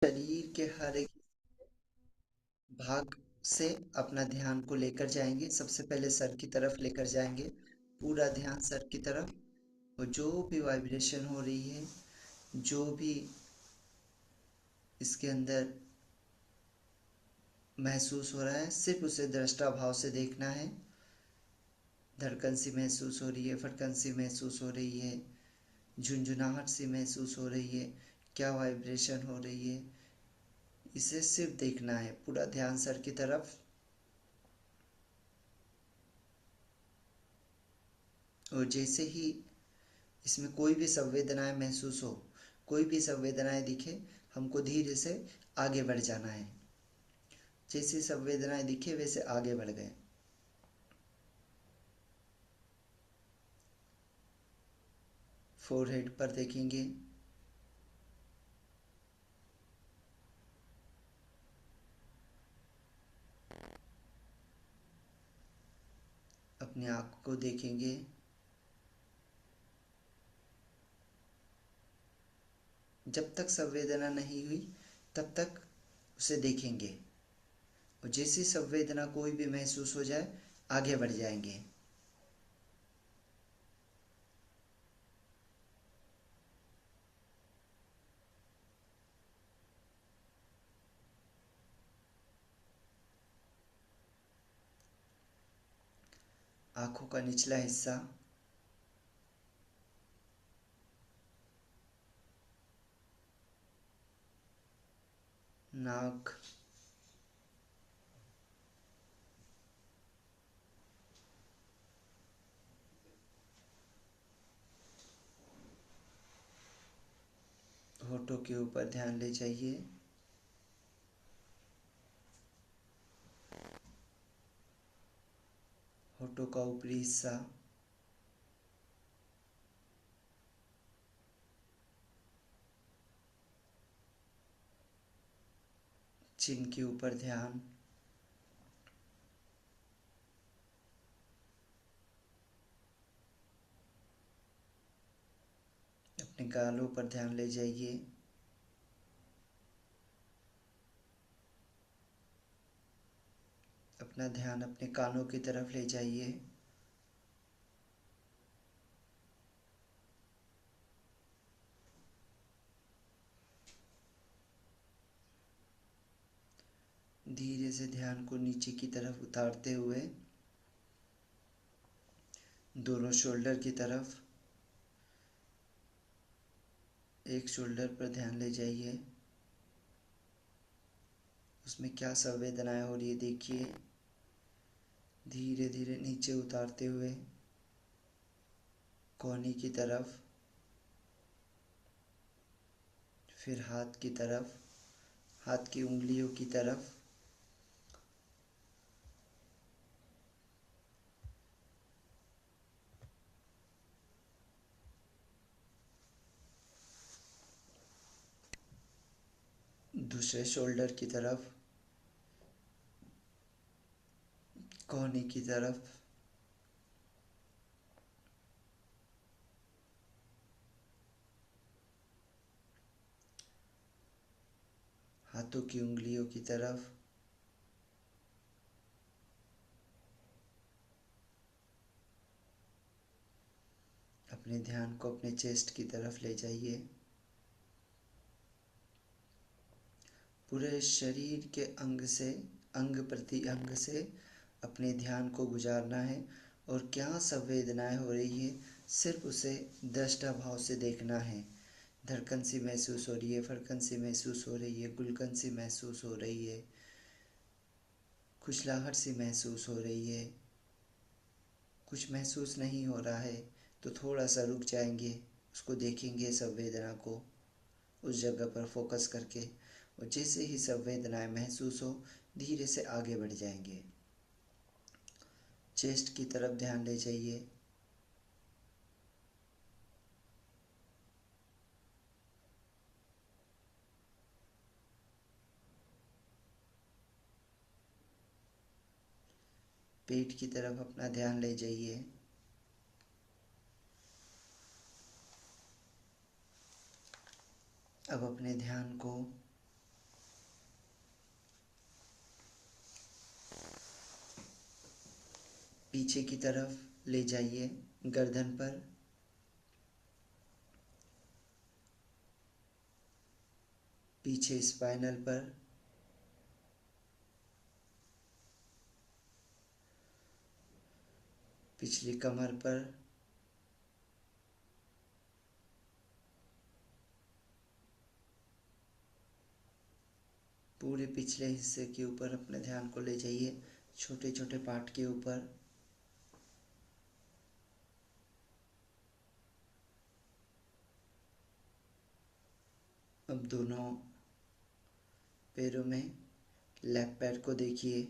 शरीर के हर एक भाग से अपना ध्यान को लेकर जाएंगे। सबसे पहले सर की तरफ लेकर जाएंगे, पूरा ध्यान सर की तरफ। और जो भी वाइब्रेशन हो रही है, जो भी इसके अंदर महसूस हो रहा है, सिर्फ उसे दृष्टा भाव से देखना है। धड़कन सी महसूस हो रही है, फटकन सी महसूस हो रही है, झुंझुनाहट सी महसूस हो रही है, क्या वाइब्रेशन हो रही है, इसे सिर्फ देखना है। पूरा ध्यान सर की तरफ। और जैसे ही इसमें कोई भी संवेदनाएं महसूस हो, कोई भी संवेदनाएं दिखे, हमको धीरे से आगे बढ़ जाना है। जैसी संवेदनाएं दिखे वैसे आगे बढ़ गए। फोरहेड पर देखेंगे, अपनी आँख को देखेंगे, जब तक संवेदना नहीं हुई तब तक उसे देखेंगे। और जैसी संवेदना कोई भी महसूस हो जाए, आगे बढ़ जाएंगे। आँखों का निचला हिस्सा, नाक, होठों के ऊपर ध्यान ले जाइए, होठों का ऊपरी हिस्सा, चिन के ऊपर ध्यान, अपने गालों पर ध्यान ले जाइए, अपना ध्यान अपने कानों की तरफ ले जाइए। धीरे से ध्यान को नीचे की तरफ उतारते हुए दोनों शोल्डर की तरफ, एक शोल्डर पर ध्यान ले जाइए, उसमें क्या संवेदनाएं हो रही है देखिए। धीरे धीरे नीचे उतारते हुए कोहनी की तरफ, फिर हाथ की तरफ, हाथ की उंगलियों की तरफ, दूसरे शोल्डर की तरफ, कोहनी की तरफ, हाथों की उंगलियों की तरफ, अपने ध्यान को अपने चेस्ट की तरफ ले जाइए। पूरे शरीर के अंग से, अंग प्रति अंग से अपने ध्यान को गुजारना है। और क्या संवेदनाएं हो रही है, सिर्फ उसे दृष्टा भाव से देखना है। धड़कन सी महसूस हो रही है, फड़कन सी महसूस हो रही है, गुलकन सी महसूस हो रही है, खुजलाहट सी महसूस हो रही है। कुछ महसूस नहीं हो रहा है तो थोड़ा सा रुक जाएंगे, उसको देखेंगे संवेदना को, उस जगह पर फोकस करके। और जैसे ही संवेदनाएं महसूस हो, धीरे से आगे बढ़ जाएंगे। चेस्ट की तरफ ध्यान ले जाइए, पेट की तरफ अपना ध्यान ले जाइए। अब अपने ध्यान को पीछे की तरफ ले जाइए, गर्दन पर, पीछे स्पाइनल पर, पिछली कमर पर, पूरे पिछले हिस्से के ऊपर अपने ध्यान को ले जाइए, छोटे छोटे पार्ट के ऊपर। अब दोनों पैरों में लेफ्ट पैर को देखिए,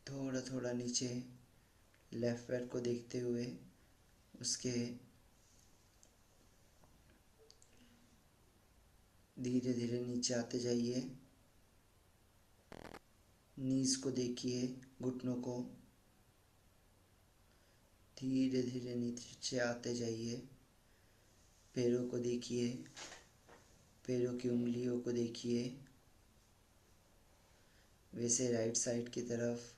थोड़ा थोड़ा नीचे लेफ्ट पैर को देखते हुए उसके धीरे धीरे नीचे आते जाइए। नीज को देखिए, घुटनों को धीरे धीरे नीचे आते जाइए। पैरों को देखिए, पैरों की उंगलियों को देखिए। वैसे राइट साइड की तरफ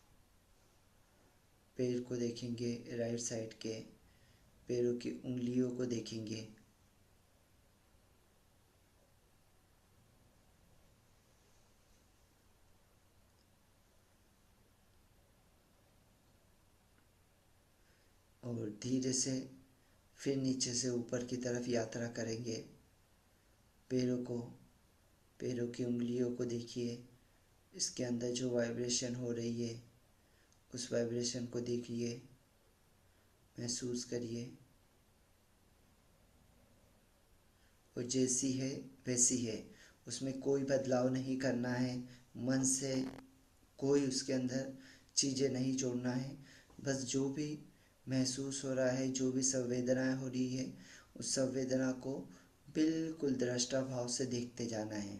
पैर को देखेंगे, राइट साइड के पैरों की उंगलियों को देखेंगे। और धीरे से फिर नीचे से ऊपर की तरफ यात्रा करेंगे। पैरों की उंगलियों को देखिए, इसके अंदर जो वाइब्रेशन हो रही है उस वाइब्रेशन को देखिए, महसूस करिए। वो जैसी है वैसी है, उसमें कोई बदलाव नहीं करना है। मन से कोई उसके अंदर चीज़ें नहीं जोड़ना है। बस जो भी महसूस हो रहा है, जो भी संवेदनाएं हो रही है, उस संवेदना को बिल्कुल दृष्टा भाव से देखते जाना है।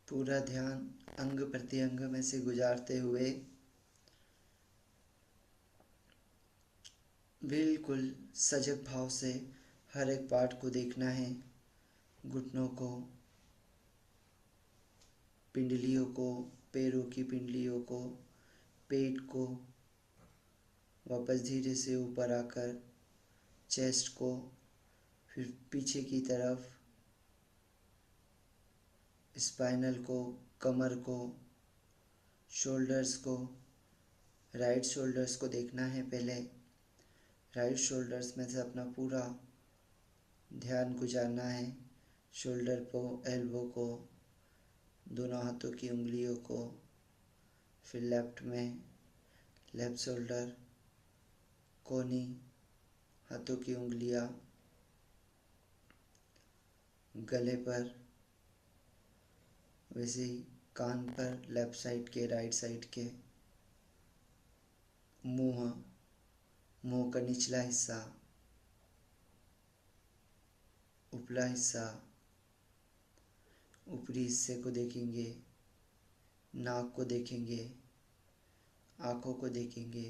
पूरा ध्यान अंग प्रत्यंग में से गुजारते हुए बिल्कुल सजग भाव से हर एक पार्ट को देखना है। घुटनों को, पिंडलियों को, पैरों की पिंडलियों को, पेट को, वापस धीरे से ऊपर आकर चेस्ट को, फिर पीछे की तरफ स्पाइनल को, कमर को, शोल्डर्स को। राइट शोल्डर्स को देखना है पहले। राइट शोल्डर्स में से अपना पूरा ध्यान गुजारना है। शोल्डर को, एल्बो को, दोनों हाथों की उंगलियों को, फिर लेफ्ट में लेफ्ट शोल्डर, कोहनी, हाथों की उंगलियां, गले पर, वैसे ही कान पर, लेफ्ट साइड के, राइट साइड के, मुंह, मुंह का निचला हिस्सा, उपला हिस्सा, ऊपरी हिस्से को देखेंगे। नाक को देखेंगे, आँखों को देखेंगे,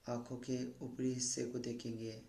आँखों के ऊपरी हिस्से को देखेंगे।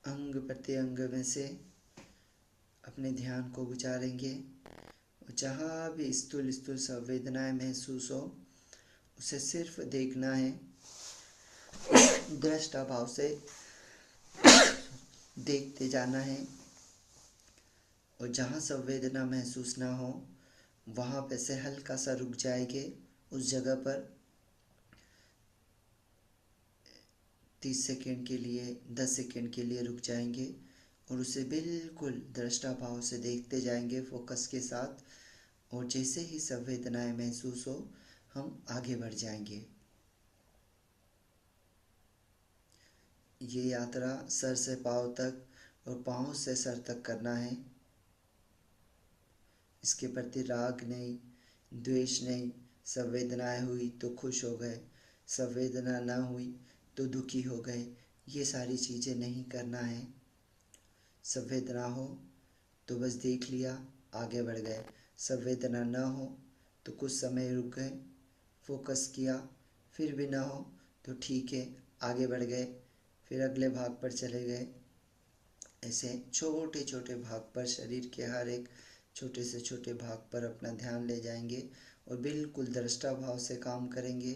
अंग प्रत्यंग में से अपने ध्यान को गुजारेंगे जहाँ भी स्थूल स्थूल संवेदनाएं महसूस हो उसे सिर्फ देखना है, दृष्टा भाव से देखते जाना है। और जहाँ संवेदना महसूस ना हो वहाँ पे से हल्का सा रुक जाएंगे, उस जगह पर 30 सेकेंड के लिए, 10 सेकेंड के लिए रुक जाएंगे और उसे बिल्कुल दृष्टा भाव से देखते जाएंगे फोकस के साथ। और जैसे ही संवेदनाएं महसूस हो हम आगे बढ़ जाएंगे। ये यात्रा सर से पाँव तक और पाँव से सर तक करना है। इसके प्रति राग नहीं, द्वेष नहीं। संवेदनाएं हुई तो खुश हो गए, संवेदना ना हुई तो दुखी हो गए, ये सारी चीज़ें नहीं करना है। संवेदना हो तो बस देख लिया, आगे बढ़ गए। संवेदना ना हो तो कुछ समय रुक गए, फोकस किया, फिर भी ना हो तो ठीक है, आगे बढ़ गए, फिर अगले भाग पर चले गए। ऐसे छोटे छोटे भाग पर, शरीर के हर एक छोटे से छोटे भाग पर अपना ध्यान ले जाएंगे और बिल्कुल दृष्टा भाव से काम करेंगे।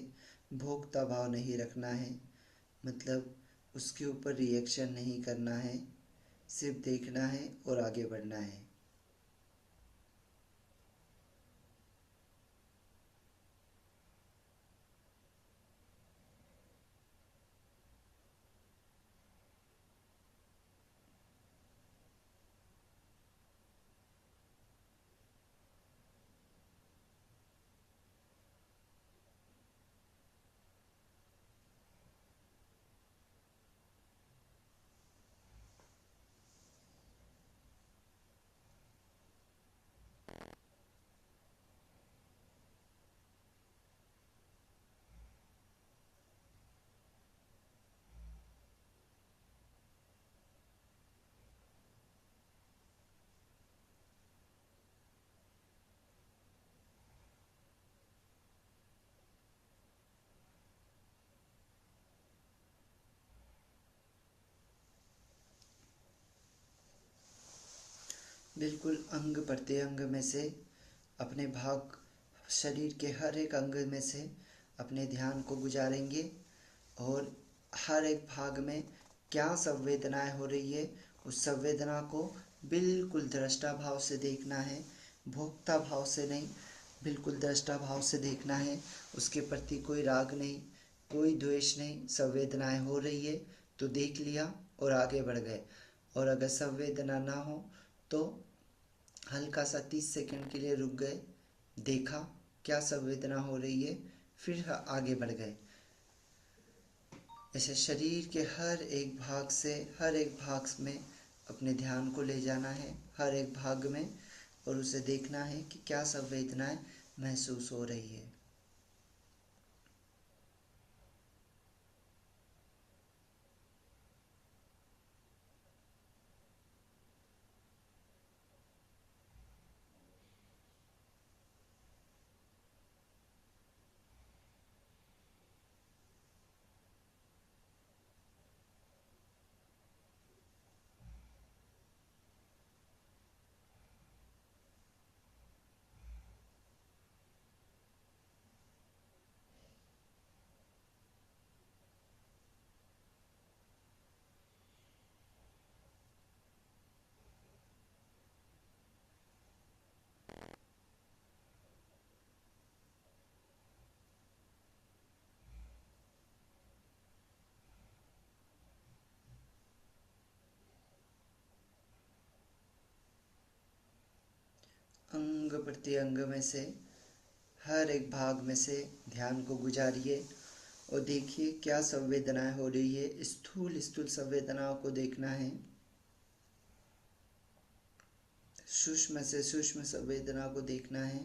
भोक्ता भाव नहीं रखना है, मतलब उसके ऊपर रिएक्शन नहीं करना है, सिर्फ देखना है और आगे बढ़ना है। बिल्कुल अंग प्रत्यंग में से अपने भाग, शरीर के हर एक अंग में से अपने ध्यान को गुजारेंगे और हर एक भाग में क्या संवेदनाएं हो रही है उस संवेदना को बिल्कुल दृष्टा भाव से देखना है, भोक्ता भाव से नहीं, बिल्कुल दृष्टा भाव से देखना है। उसके प्रति कोई राग नहीं, कोई द्वेष नहीं। संवेदनाएं हो रही है तो देख लिया और आगे बढ़ गए। और अगर संवेदना ना हो तो हल्का सा 30 सेकंड के लिए रुक गए, देखा क्या संवेदना हो रही है, फिर आगे बढ़ गए। ऐसे शरीर के हर एक भाग से हर एक भाग में अपने ध्यान को ले जाना है, हर एक भाग में, और उसे देखना है कि क्या संवेदनाएं महसूस हो रही है। अंग प्रत्यंग में से हर एक भाग में से ध्यान को गुजारिए और देखिए क्या संवेदनाएं हो रही है। स्थूल स्थूल संवेदनाओं को देखना है, सूक्ष्म से सूक्ष्म संवेदना को देखना है।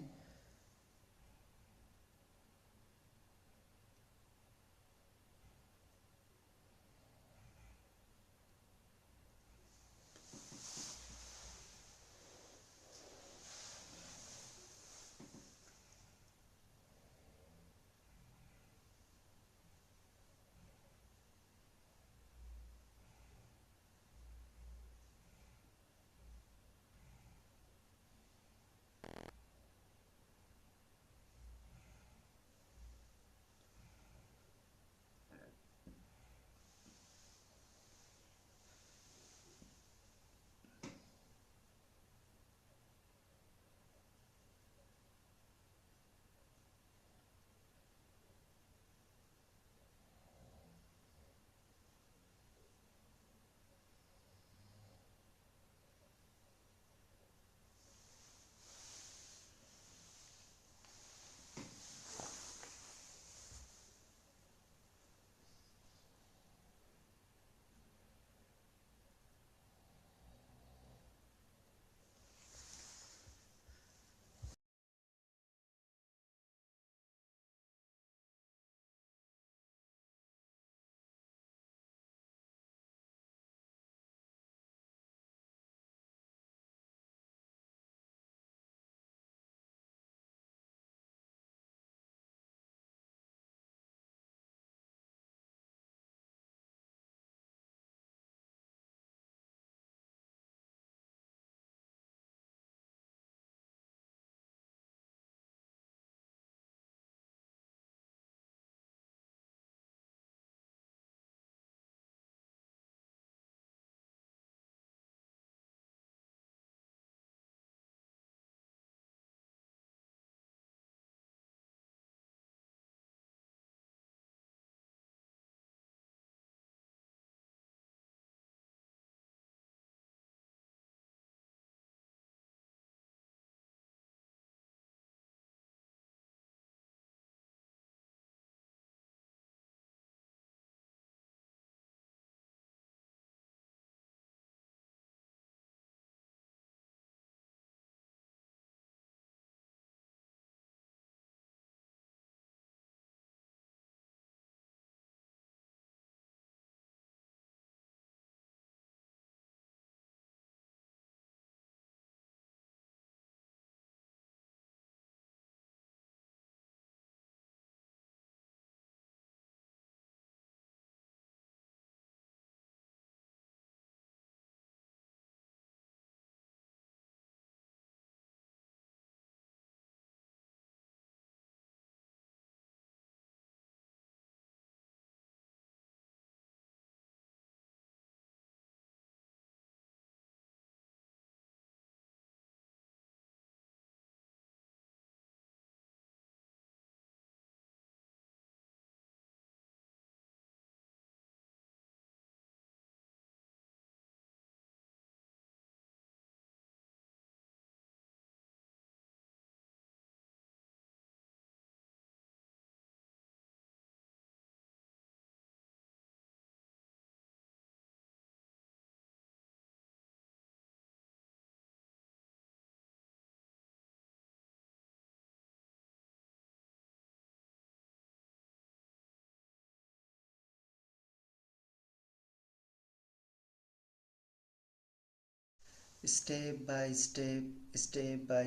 स्टेप बाय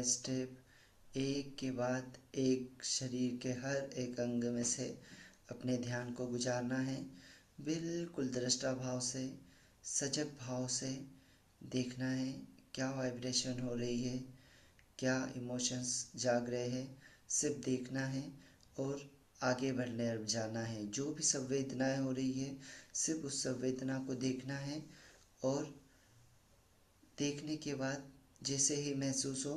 स्टेप, एक के बाद एक शरीर के हर एक अंग में से अपने ध्यान को गुजारना है। बिल्कुल दृष्टा भाव से, सजग भाव से देखना है क्या वाइब्रेशन हो रही है, क्या इमोशंस जाग रहे हैं, सिर्फ देखना है और आगे बढ़ने जाना है। जो भी संवेदनाएं हो रही है सिर्फ उस संवेदना को देखना है और देखने के बाद जैसे ही महसूस हो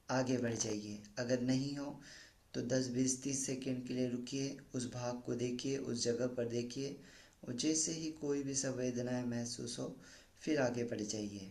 आगे बढ़ जाइए। अगर नहीं हो तो 10 20 30 सेकंड के लिए रुकिए, उस भाग को देखिए, उस जगह पर देखिए और जैसे ही कोई भी संवेदनाएं महसूस हो फिर आगे बढ़ जाइए।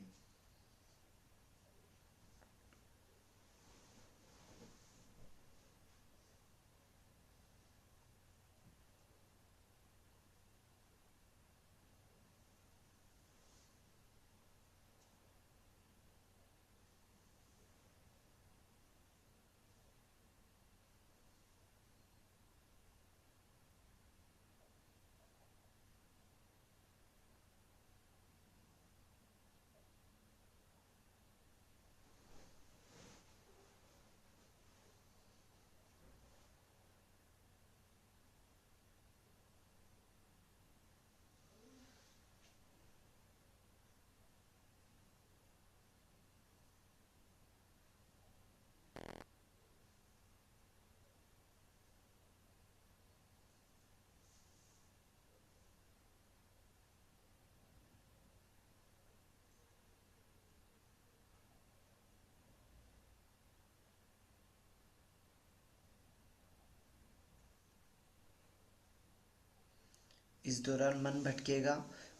इस दौरान मन भटकेगा,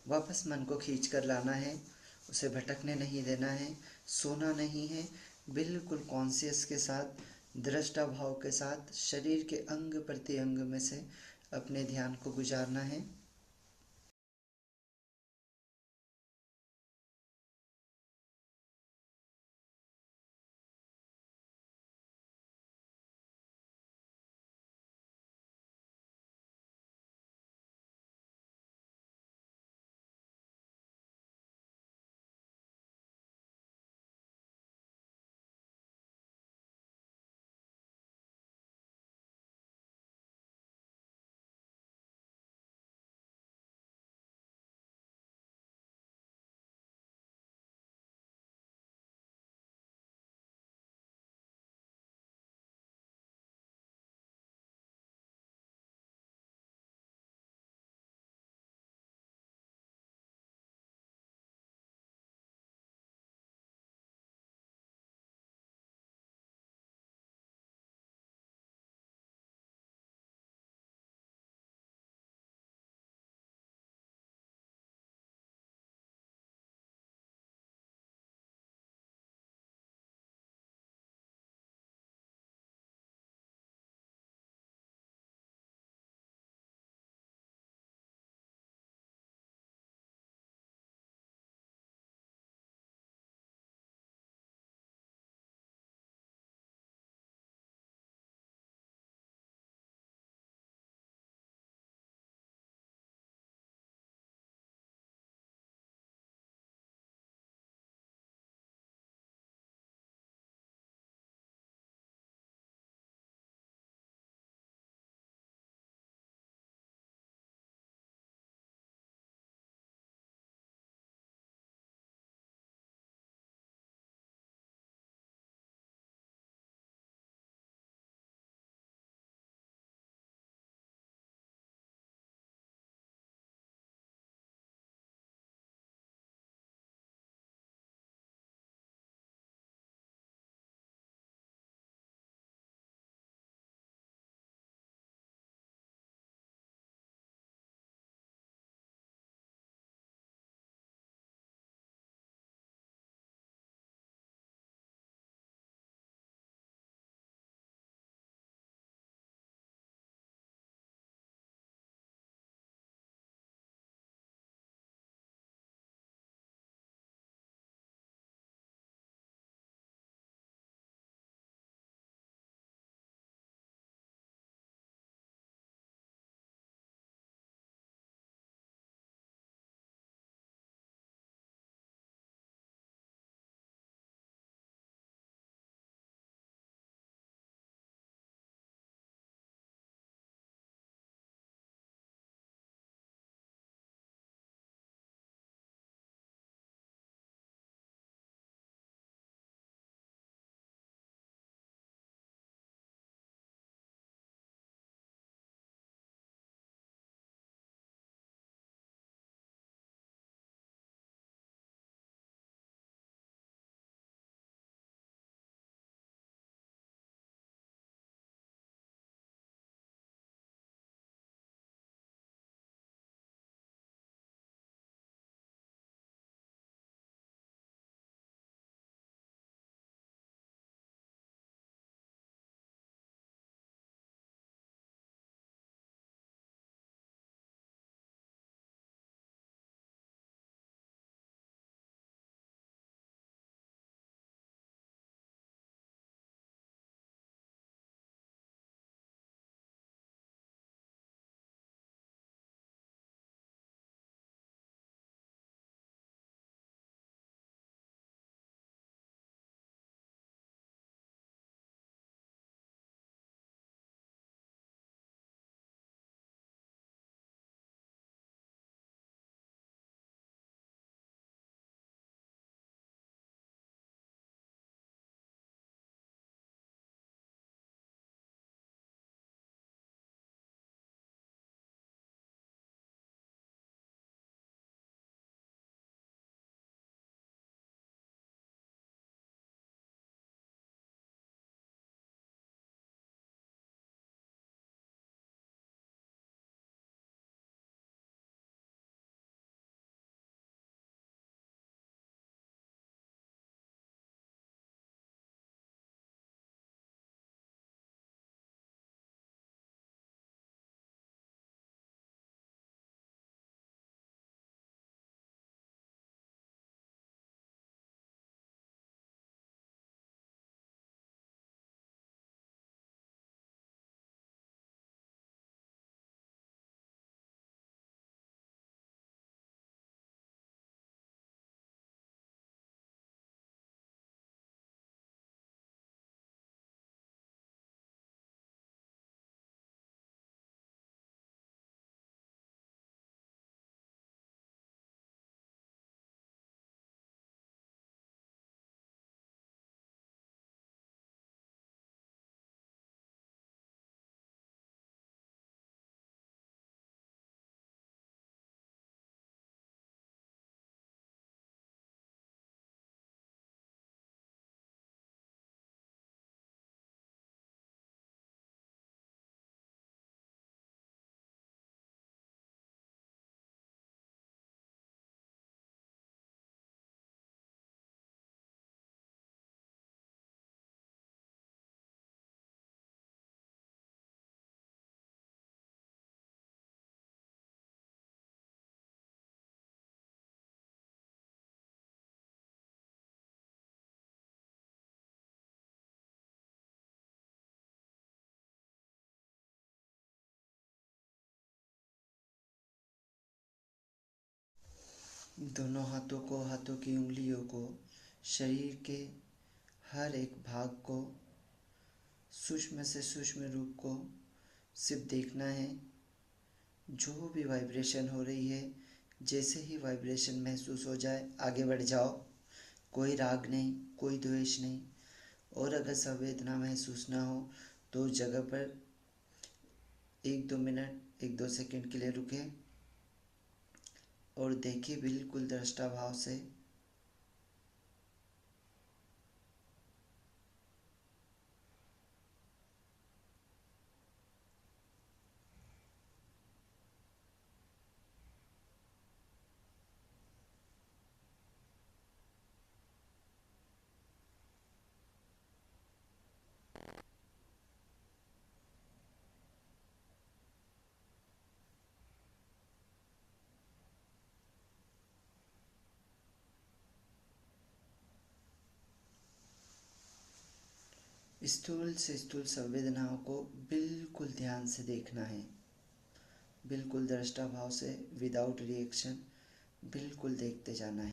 वापस मन को खींच कर लाना है, उसे भटकने नहीं देना है, सोना नहीं है। बिल्कुल कॉन्शियस के साथ, दृष्टा भाव के साथ शरीर के अंग प्रत्यंग में से अपने ध्यान को गुजारना है। दोनों हाथों को, हाथों की उंगलियों को, शरीर के हर एक भाग को, सूक्ष्म से सूक्ष्म रूप को सिर्फ देखना है। जो भी वाइब्रेशन हो रही है, जैसे ही वाइब्रेशन महसूस हो जाए आगे बढ़ जाओ। कोई राग नहीं, कोई द्वेष नहीं। और अगर संवेदना महसूस ना हो तो उस जगह पर 1-2 मिनट, 1-2 सेकंड के लिए रुके और देखिए बिल्कुल दृष्टा भाव से। स्थूल से स्थूल संवेदनाओं को बिल्कुल ध्यान से देखना है, बिल्कुल दृष्टा भाव से, विदाउट रिएक्शन, बिल्कुल देखते जाना है।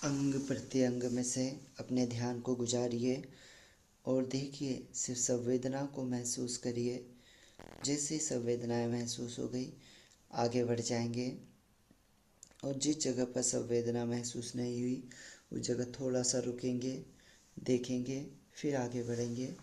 अंग प्रत्यंग में से अपने ध्यान को गुजारिए और देखिए, सिर्फ संवेदना को महसूस करिए। जैसे संवेदनाएं महसूस हो गई, आगे बढ़ जाएंगे और जिस जगह पर संवेदना महसूस नहीं हुई उस जगह थोड़ा सा रुकेंगे, देखेंगे, फिर आगे बढ़ेंगे।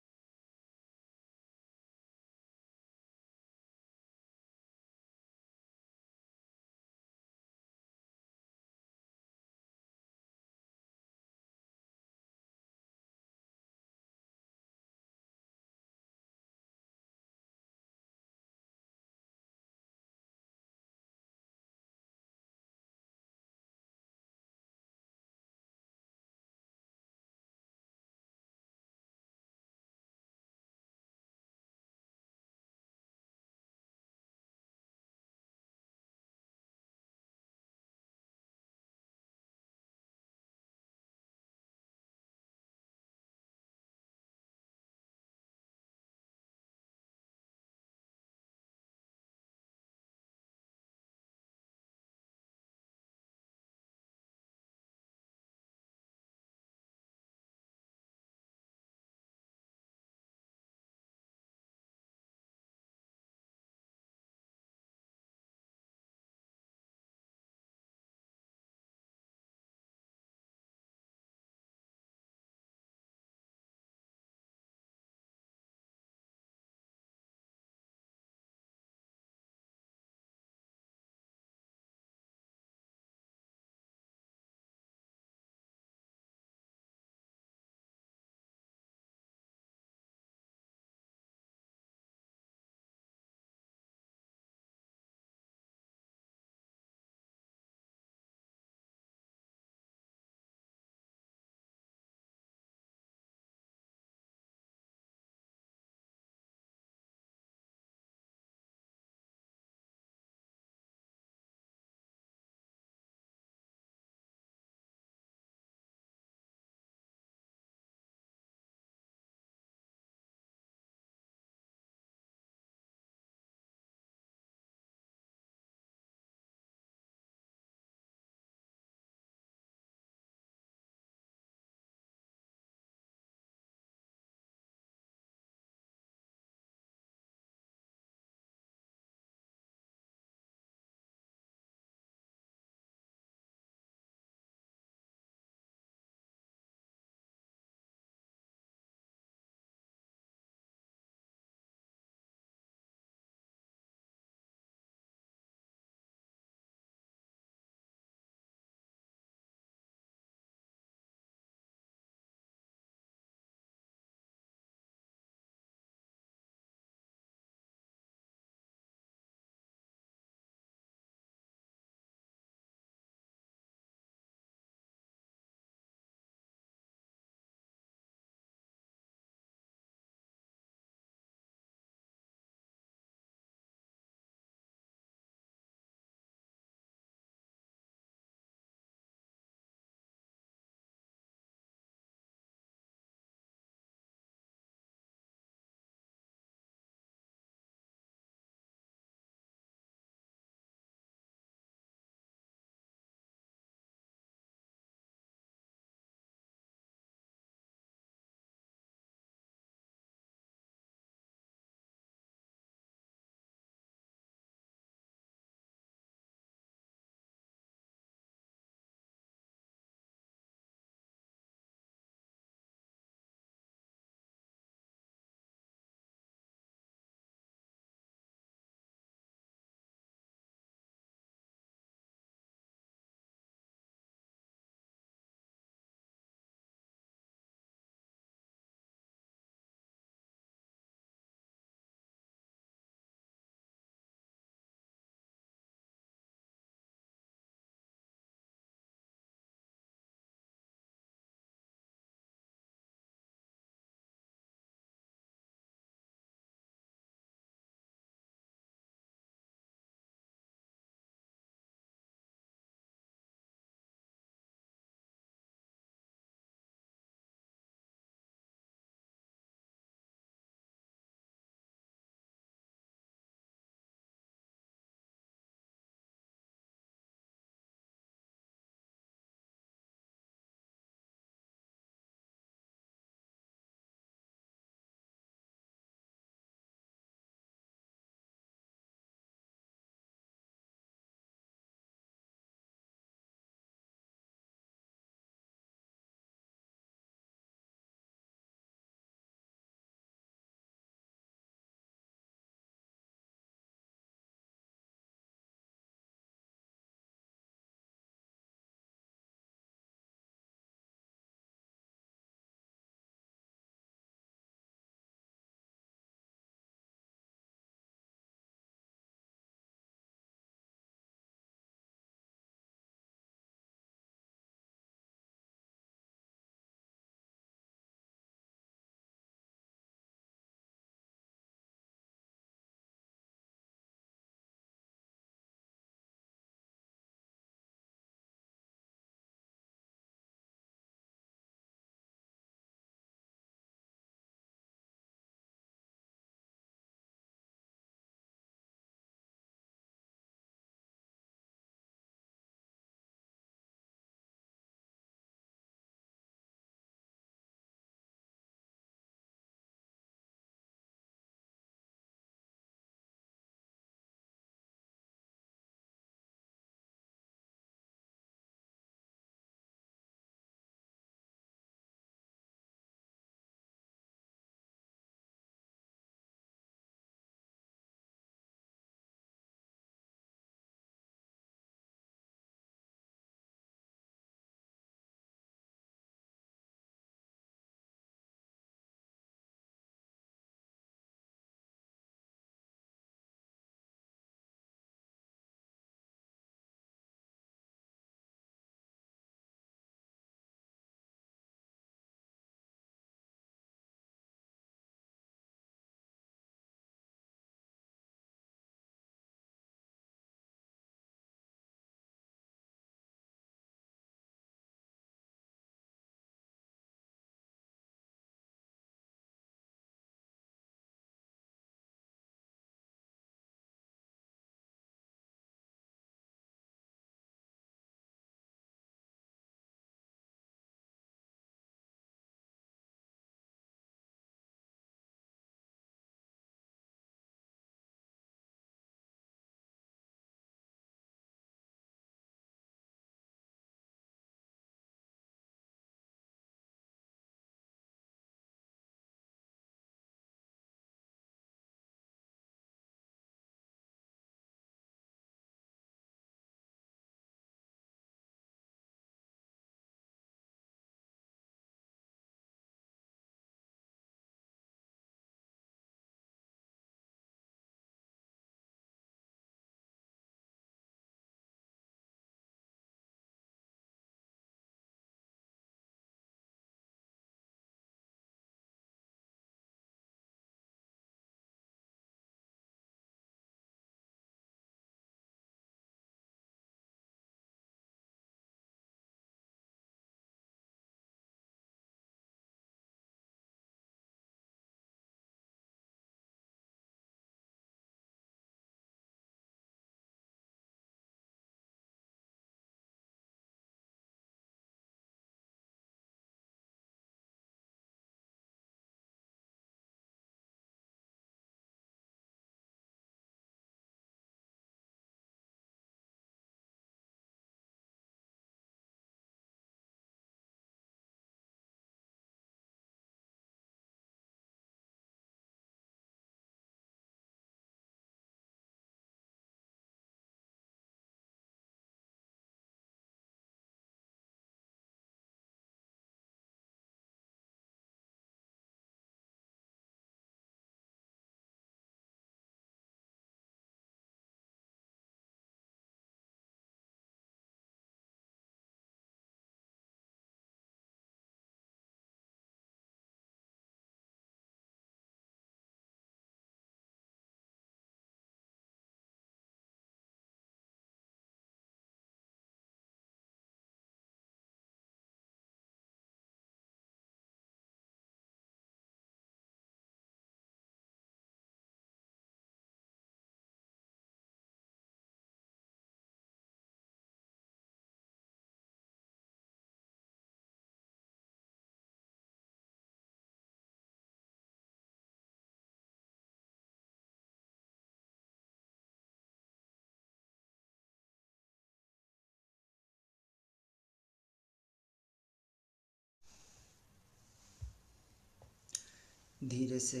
धीरे से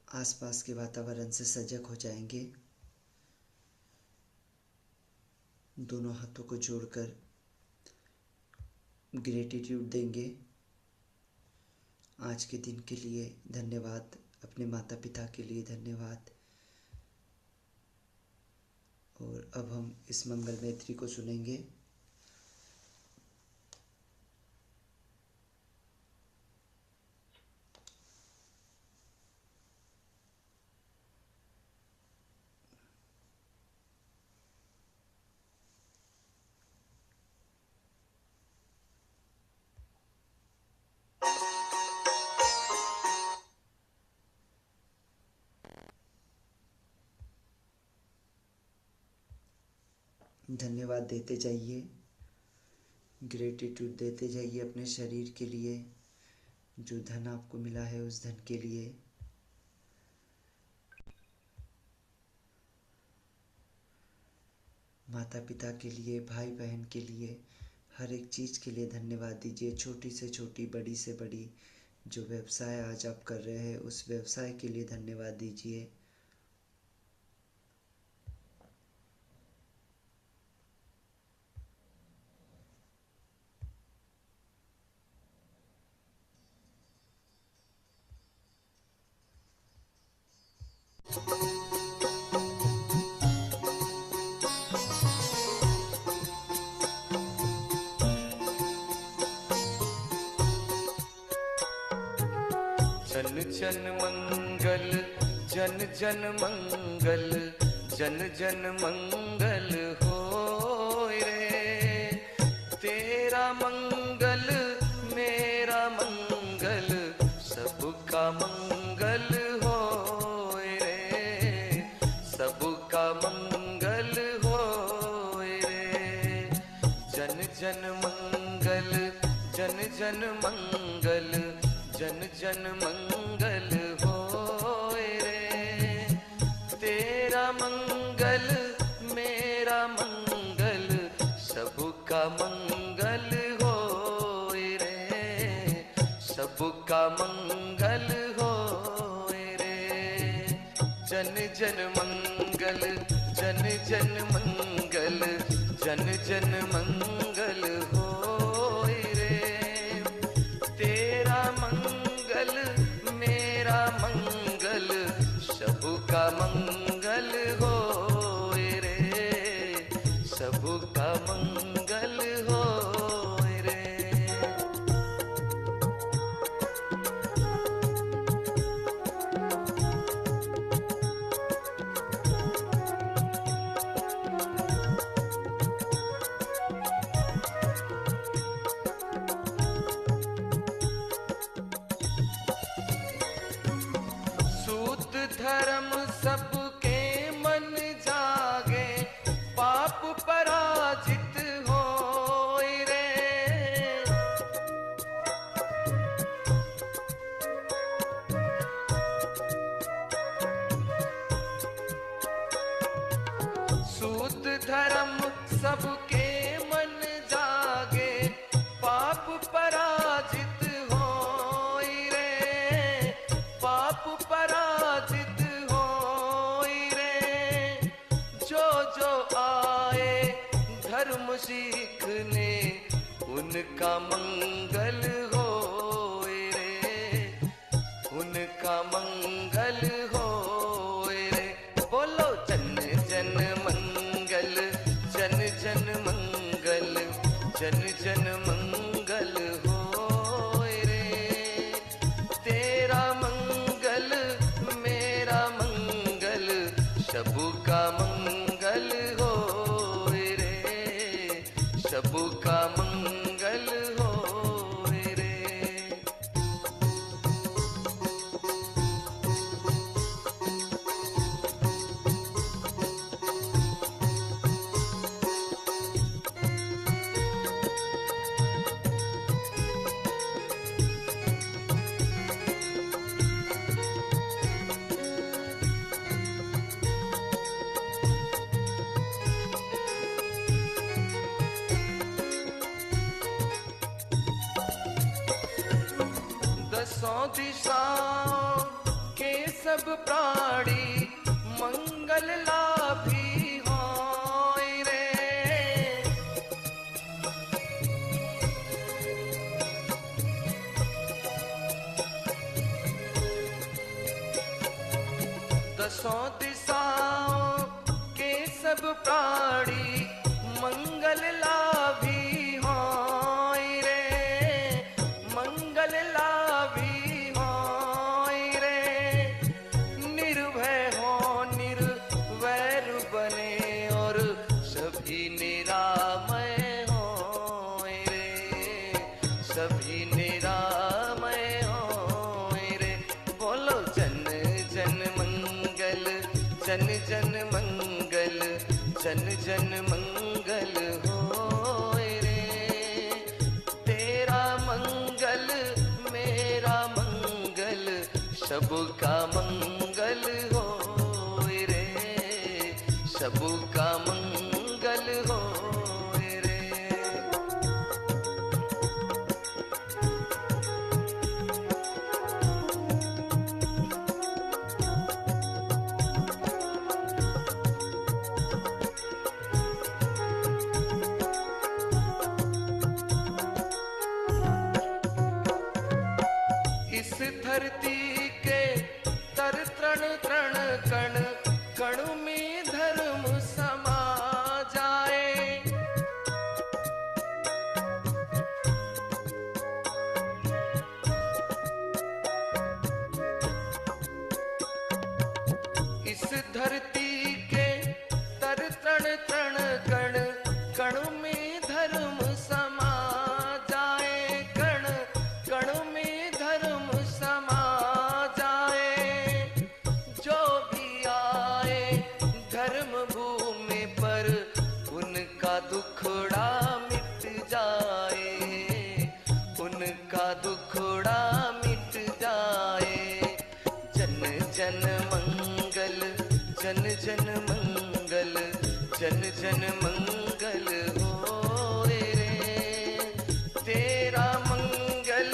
आसपास के वातावरण से सजग हो जाएंगे। दोनों हाथों को जोड़कर ग्रेटिट्यूड देंगे। आज के दिन के लिए धन्यवाद, अपने माता पिता के लिए धन्यवाद। और अब हम इस मंगल मैत्री को सुनेंगे। धन्यवाद देते जाइए, ग्रेटिट्यूड देते जाइए अपने शरीर के लिए, जो धन आपको मिला है उस धन के लिए। माता पिता के लिए, भाई बहन के लिए, हर एक चीज़ के लिए धन्यवाद दीजिए। छोटी से छोटी, बड़ी से बड़ी जो व्यवसाय आज आप कर रहे हैं उस व्यवसाय के लिए धन्यवाद दीजिए। जन जन मंगल, जन जन मंगल, जन जन मंगल होय रे। तेरा मंगल मेरा मंगल, सबका मंगल होय रे, सबका मंगल होय रे। जन जन मंगल, जन जन मंगल, जन जन मंगल होय रे। तेरा मंगल मेरा मंगल, सबका मंगल होय रे, सबका मंगल होय रे। जन जन मंगल, जन जन मंगल, जन जन मंगल होय रे। तेरा मंगल मेरा मंगल, सबका मंगल होय रे, सबका मंगल होय रे। धर्म सबके मन जागे, पाप पराजित होय रे। सूत धर्म सबके मन जागे, पाप पराजित होय रे, पाप पराजित होय रे। जो जो आए धर्म सीखने, उनका मंगल होय रे, उनका मंगल होय रे। बोलो जन जन मंगल, जन जन मंगल, जन जन मंगल होय रे। तेरा मंगल मेरा मंगल, सबका मंगल होय रे, सबका मंगल होय दसों दिशाओं के सब प्राणी मंगल लाभी होय रे। दसों दिशाओं के सब प्राणी मंगल लाभी होय रे, मंगल लाभी होय रे। निर्भय हो निर्वैर बने और सभी निरामय होय रे, सभी निरामय होय रे। बोलो जन जन मंगल, जन जन मंगल, जन जन मंगल होय रे। तेरा मंगल मेरा मंगल, सबका मंगल होय रे, सबका मंगल होय रे। इस धरती के तर तृण तृण कण कण में धर्म समा जाए। इस धरती के तर तृण तृण कण कण में धर्म समा जाए, कण कण में धर्म समा जाए। जो भी आए धर्म भूमि पर उनका दुखड़ा मिट जाए, उनका दुखड़ा मिट जाए। जन जन मंगल, जन जन मंगल, जन जन मंगल होय रे। तेरा मंगल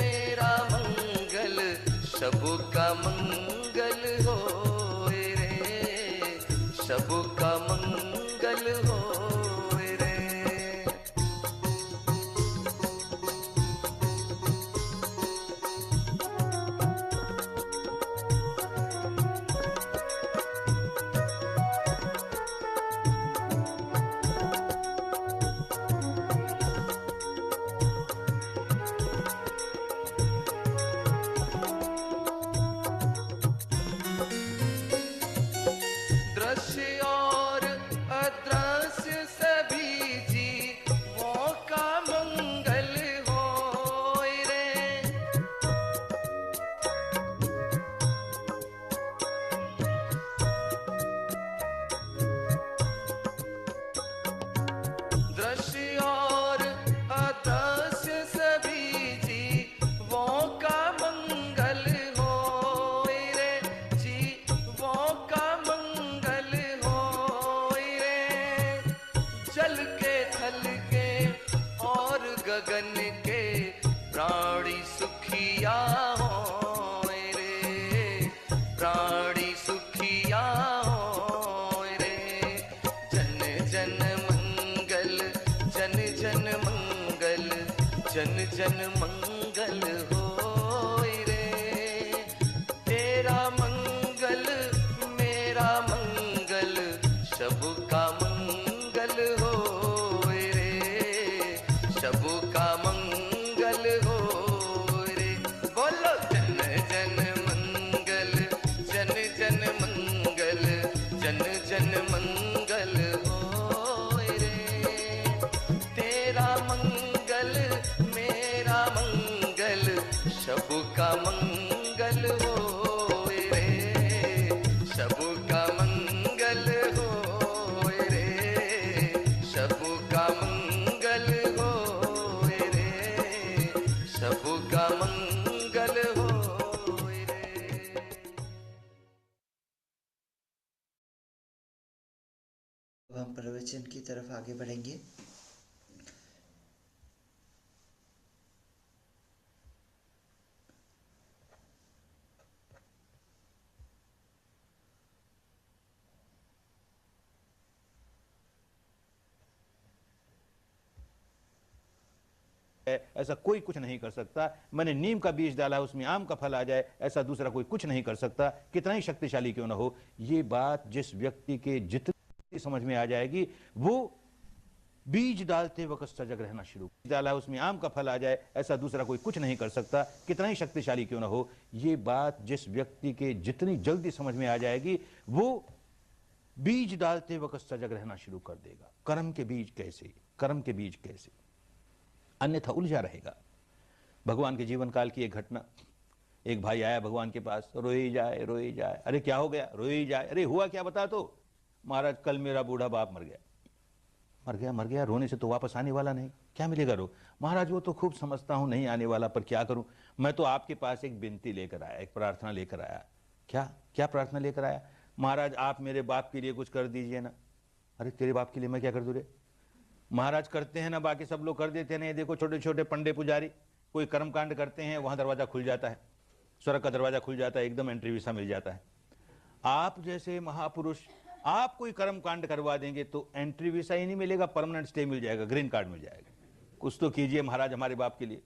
मेरा मंगल, सबका मंगल होय रे, सबका मंगल होय रे। दृश्य और अदृश्य सभी जीवों का मंगल होय रे। दृश्य और अदृश्य सभी जीवों का मंगल होय रे, जीवों का मंगल होय रे। जल के थल के और गगन के प्राणी सुखिया होय रे, प्राणी सुखिया होय रे। जन जन मंगल, जन जन मंगल, जन जन मंगल होय रे। तेरा मंगल मेरा मंगल, सबका मंगल होय रे, सबका मंगल होय रे। बोलो जन जन मंगल, जन जन मंगल, जन जन मंगल होय रे। तेरा मंगल मेरा मंगल, सबका मंगल होय रे, सबका मंगल होय रे, सबका मंगल होय रे, सबका मंगल होय रे। अब हम प्रवचन की तरफ आगे बढ़ेंगे। ऐसा कोई कुछ नहीं कर सकता। मैंने नीम का बीज डाला उसमें आम का फल आ जाए, ऐसा दूसरा कोई कुछ नहीं कर सकता, कितना ही शक्तिशाली क्यों ना हो। ये बात जिस व्यक्ति के जितनी समझ में आ जाएगी, वो बीज डालते वक्त सजग रहना शुरू डाला उसमें आम का फल आ जाए, ऐसा दूसरा कोई कुछ नहीं कर सकता, कितना ही शक्तिशाली क्यों ना हो। ये बात जिस व्यक्ति के जितनी जल्दी समझ में आ जाएगी, वो बीज डालते वक्त सजग रहना शुरू कर देगा। कर्म के बीज कैसे, कर्म के बीज कैसे, अन्यथा उलझा रहेगा। भगवान के जीवन काल की एक घटना, एक भाई आया भगवान के पास, रोए जाए रोए जाए। अरे क्या हो गया, रोए जाए, अरे हुआ क्या बता तो। महाराज कल मेरा बूढ़ा बाप मर गया। मर गया मर गया, रोने से तो वापस आने वाला नहीं, क्या मिलेगा रो। महाराज वो तो खूब समझता हूं नहीं आने वाला, पर क्या करूं। मैं तो आपके पास एक विनती लेकर आया, एक प्रार्थना लेकर आया। क्या क्या प्रार्थना लेकर आया। महाराज आप मेरे बाप के लिए कुछ कर दीजिए ना। अरे तेरे बाप के लिए मैं क्या कर दूं रे। महाराज करते हैं ना, बाकी सब लोग कर देते हैं। देखो छोटे छोटे पंडे पुजारी कोई कर्मकांड करते हैं, वहां दरवाजा खुल जाता है, स्वर्ग का दरवाजा खुल जाता है, एकदम एंट्री वीसा मिल जाता है। आप जैसे महापुरुष आप कोई कर्म कांड करवा देंगे तो एंट्री वीसा ही नहीं मिलेगा, परमानेंट स्टे मिल जाएगा, ग्रीन कार्ड मिल जाएगा। कुछ तो कीजिए महाराज हमारे बाप के लिए।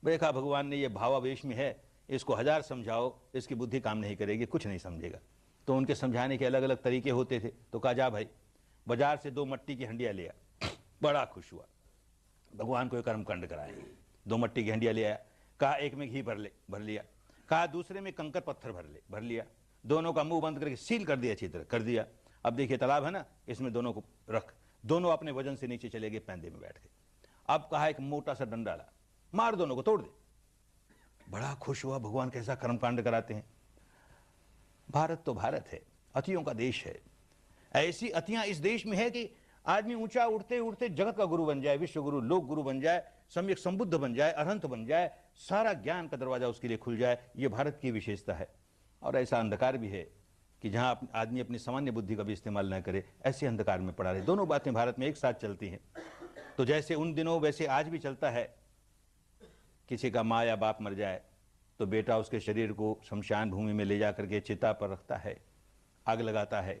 देखा भगवान ने ये भावावेश में है, इसको 1000 समझाओ इसकी बुद्धि काम नहीं करेगी, कुछ नहीं समझेगा। तो उनके समझाने के अलग अलग तरीके होते थे। तो कहा जा भाई बाजार से 2 मट्टी की हंडिया ले आ। बड़ा खुश हुआ, भगवान को कर्म कांड कराए। 2 मट्टी की हंडिया ले आया, कहा एक में घी भर लिया, कहा दूसरे में कंकर पत्थर भर लिया। दोनों का मुंह बंद करके सील कर दिया, अच्छी तरह कर दिया। अब देखिए तालाब है ना, इसमें दोनों को रख। दोनों अपने वजन से नीचे चले गए, पैंदे में बैठ गए। अब कहा एक मोटा सा डंडा ला, मार दोनों को, तोड़ दे। बड़ा खुश हुआ, भगवान कैसा कर्मकांड कराते हैं। भारत तो भारत है, अतियों का देश है। ऐसी अतियां इस देश में है कि आदमी ऊंचा उठते उठते जगत का गुरु बन जाए, विश्व गुरु, लोक गुरु बन जाए, सम्यक संबुद्ध बन जाए, अरहंत बन जाए, सारा ज्ञान का दरवाजा उसके लिए खुल जाए। ये भारत की विशेषता है। और ऐसा अंधकार भी है कि जहां आदमी अपनी सामान्य बुद्धि का भी इस्तेमाल न करे, ऐसे अंधकार में पड़ा रहे। दोनों बातें भारत में एक साथ चलती हैं। तो जैसे उन दिनों वैसे आज भी चलता है। किसी का माँ या बाप मर जाए तो बेटा उसके शरीर को शमशान भूमि में ले जाकर के चिता पर रखता है, आग लगाता है,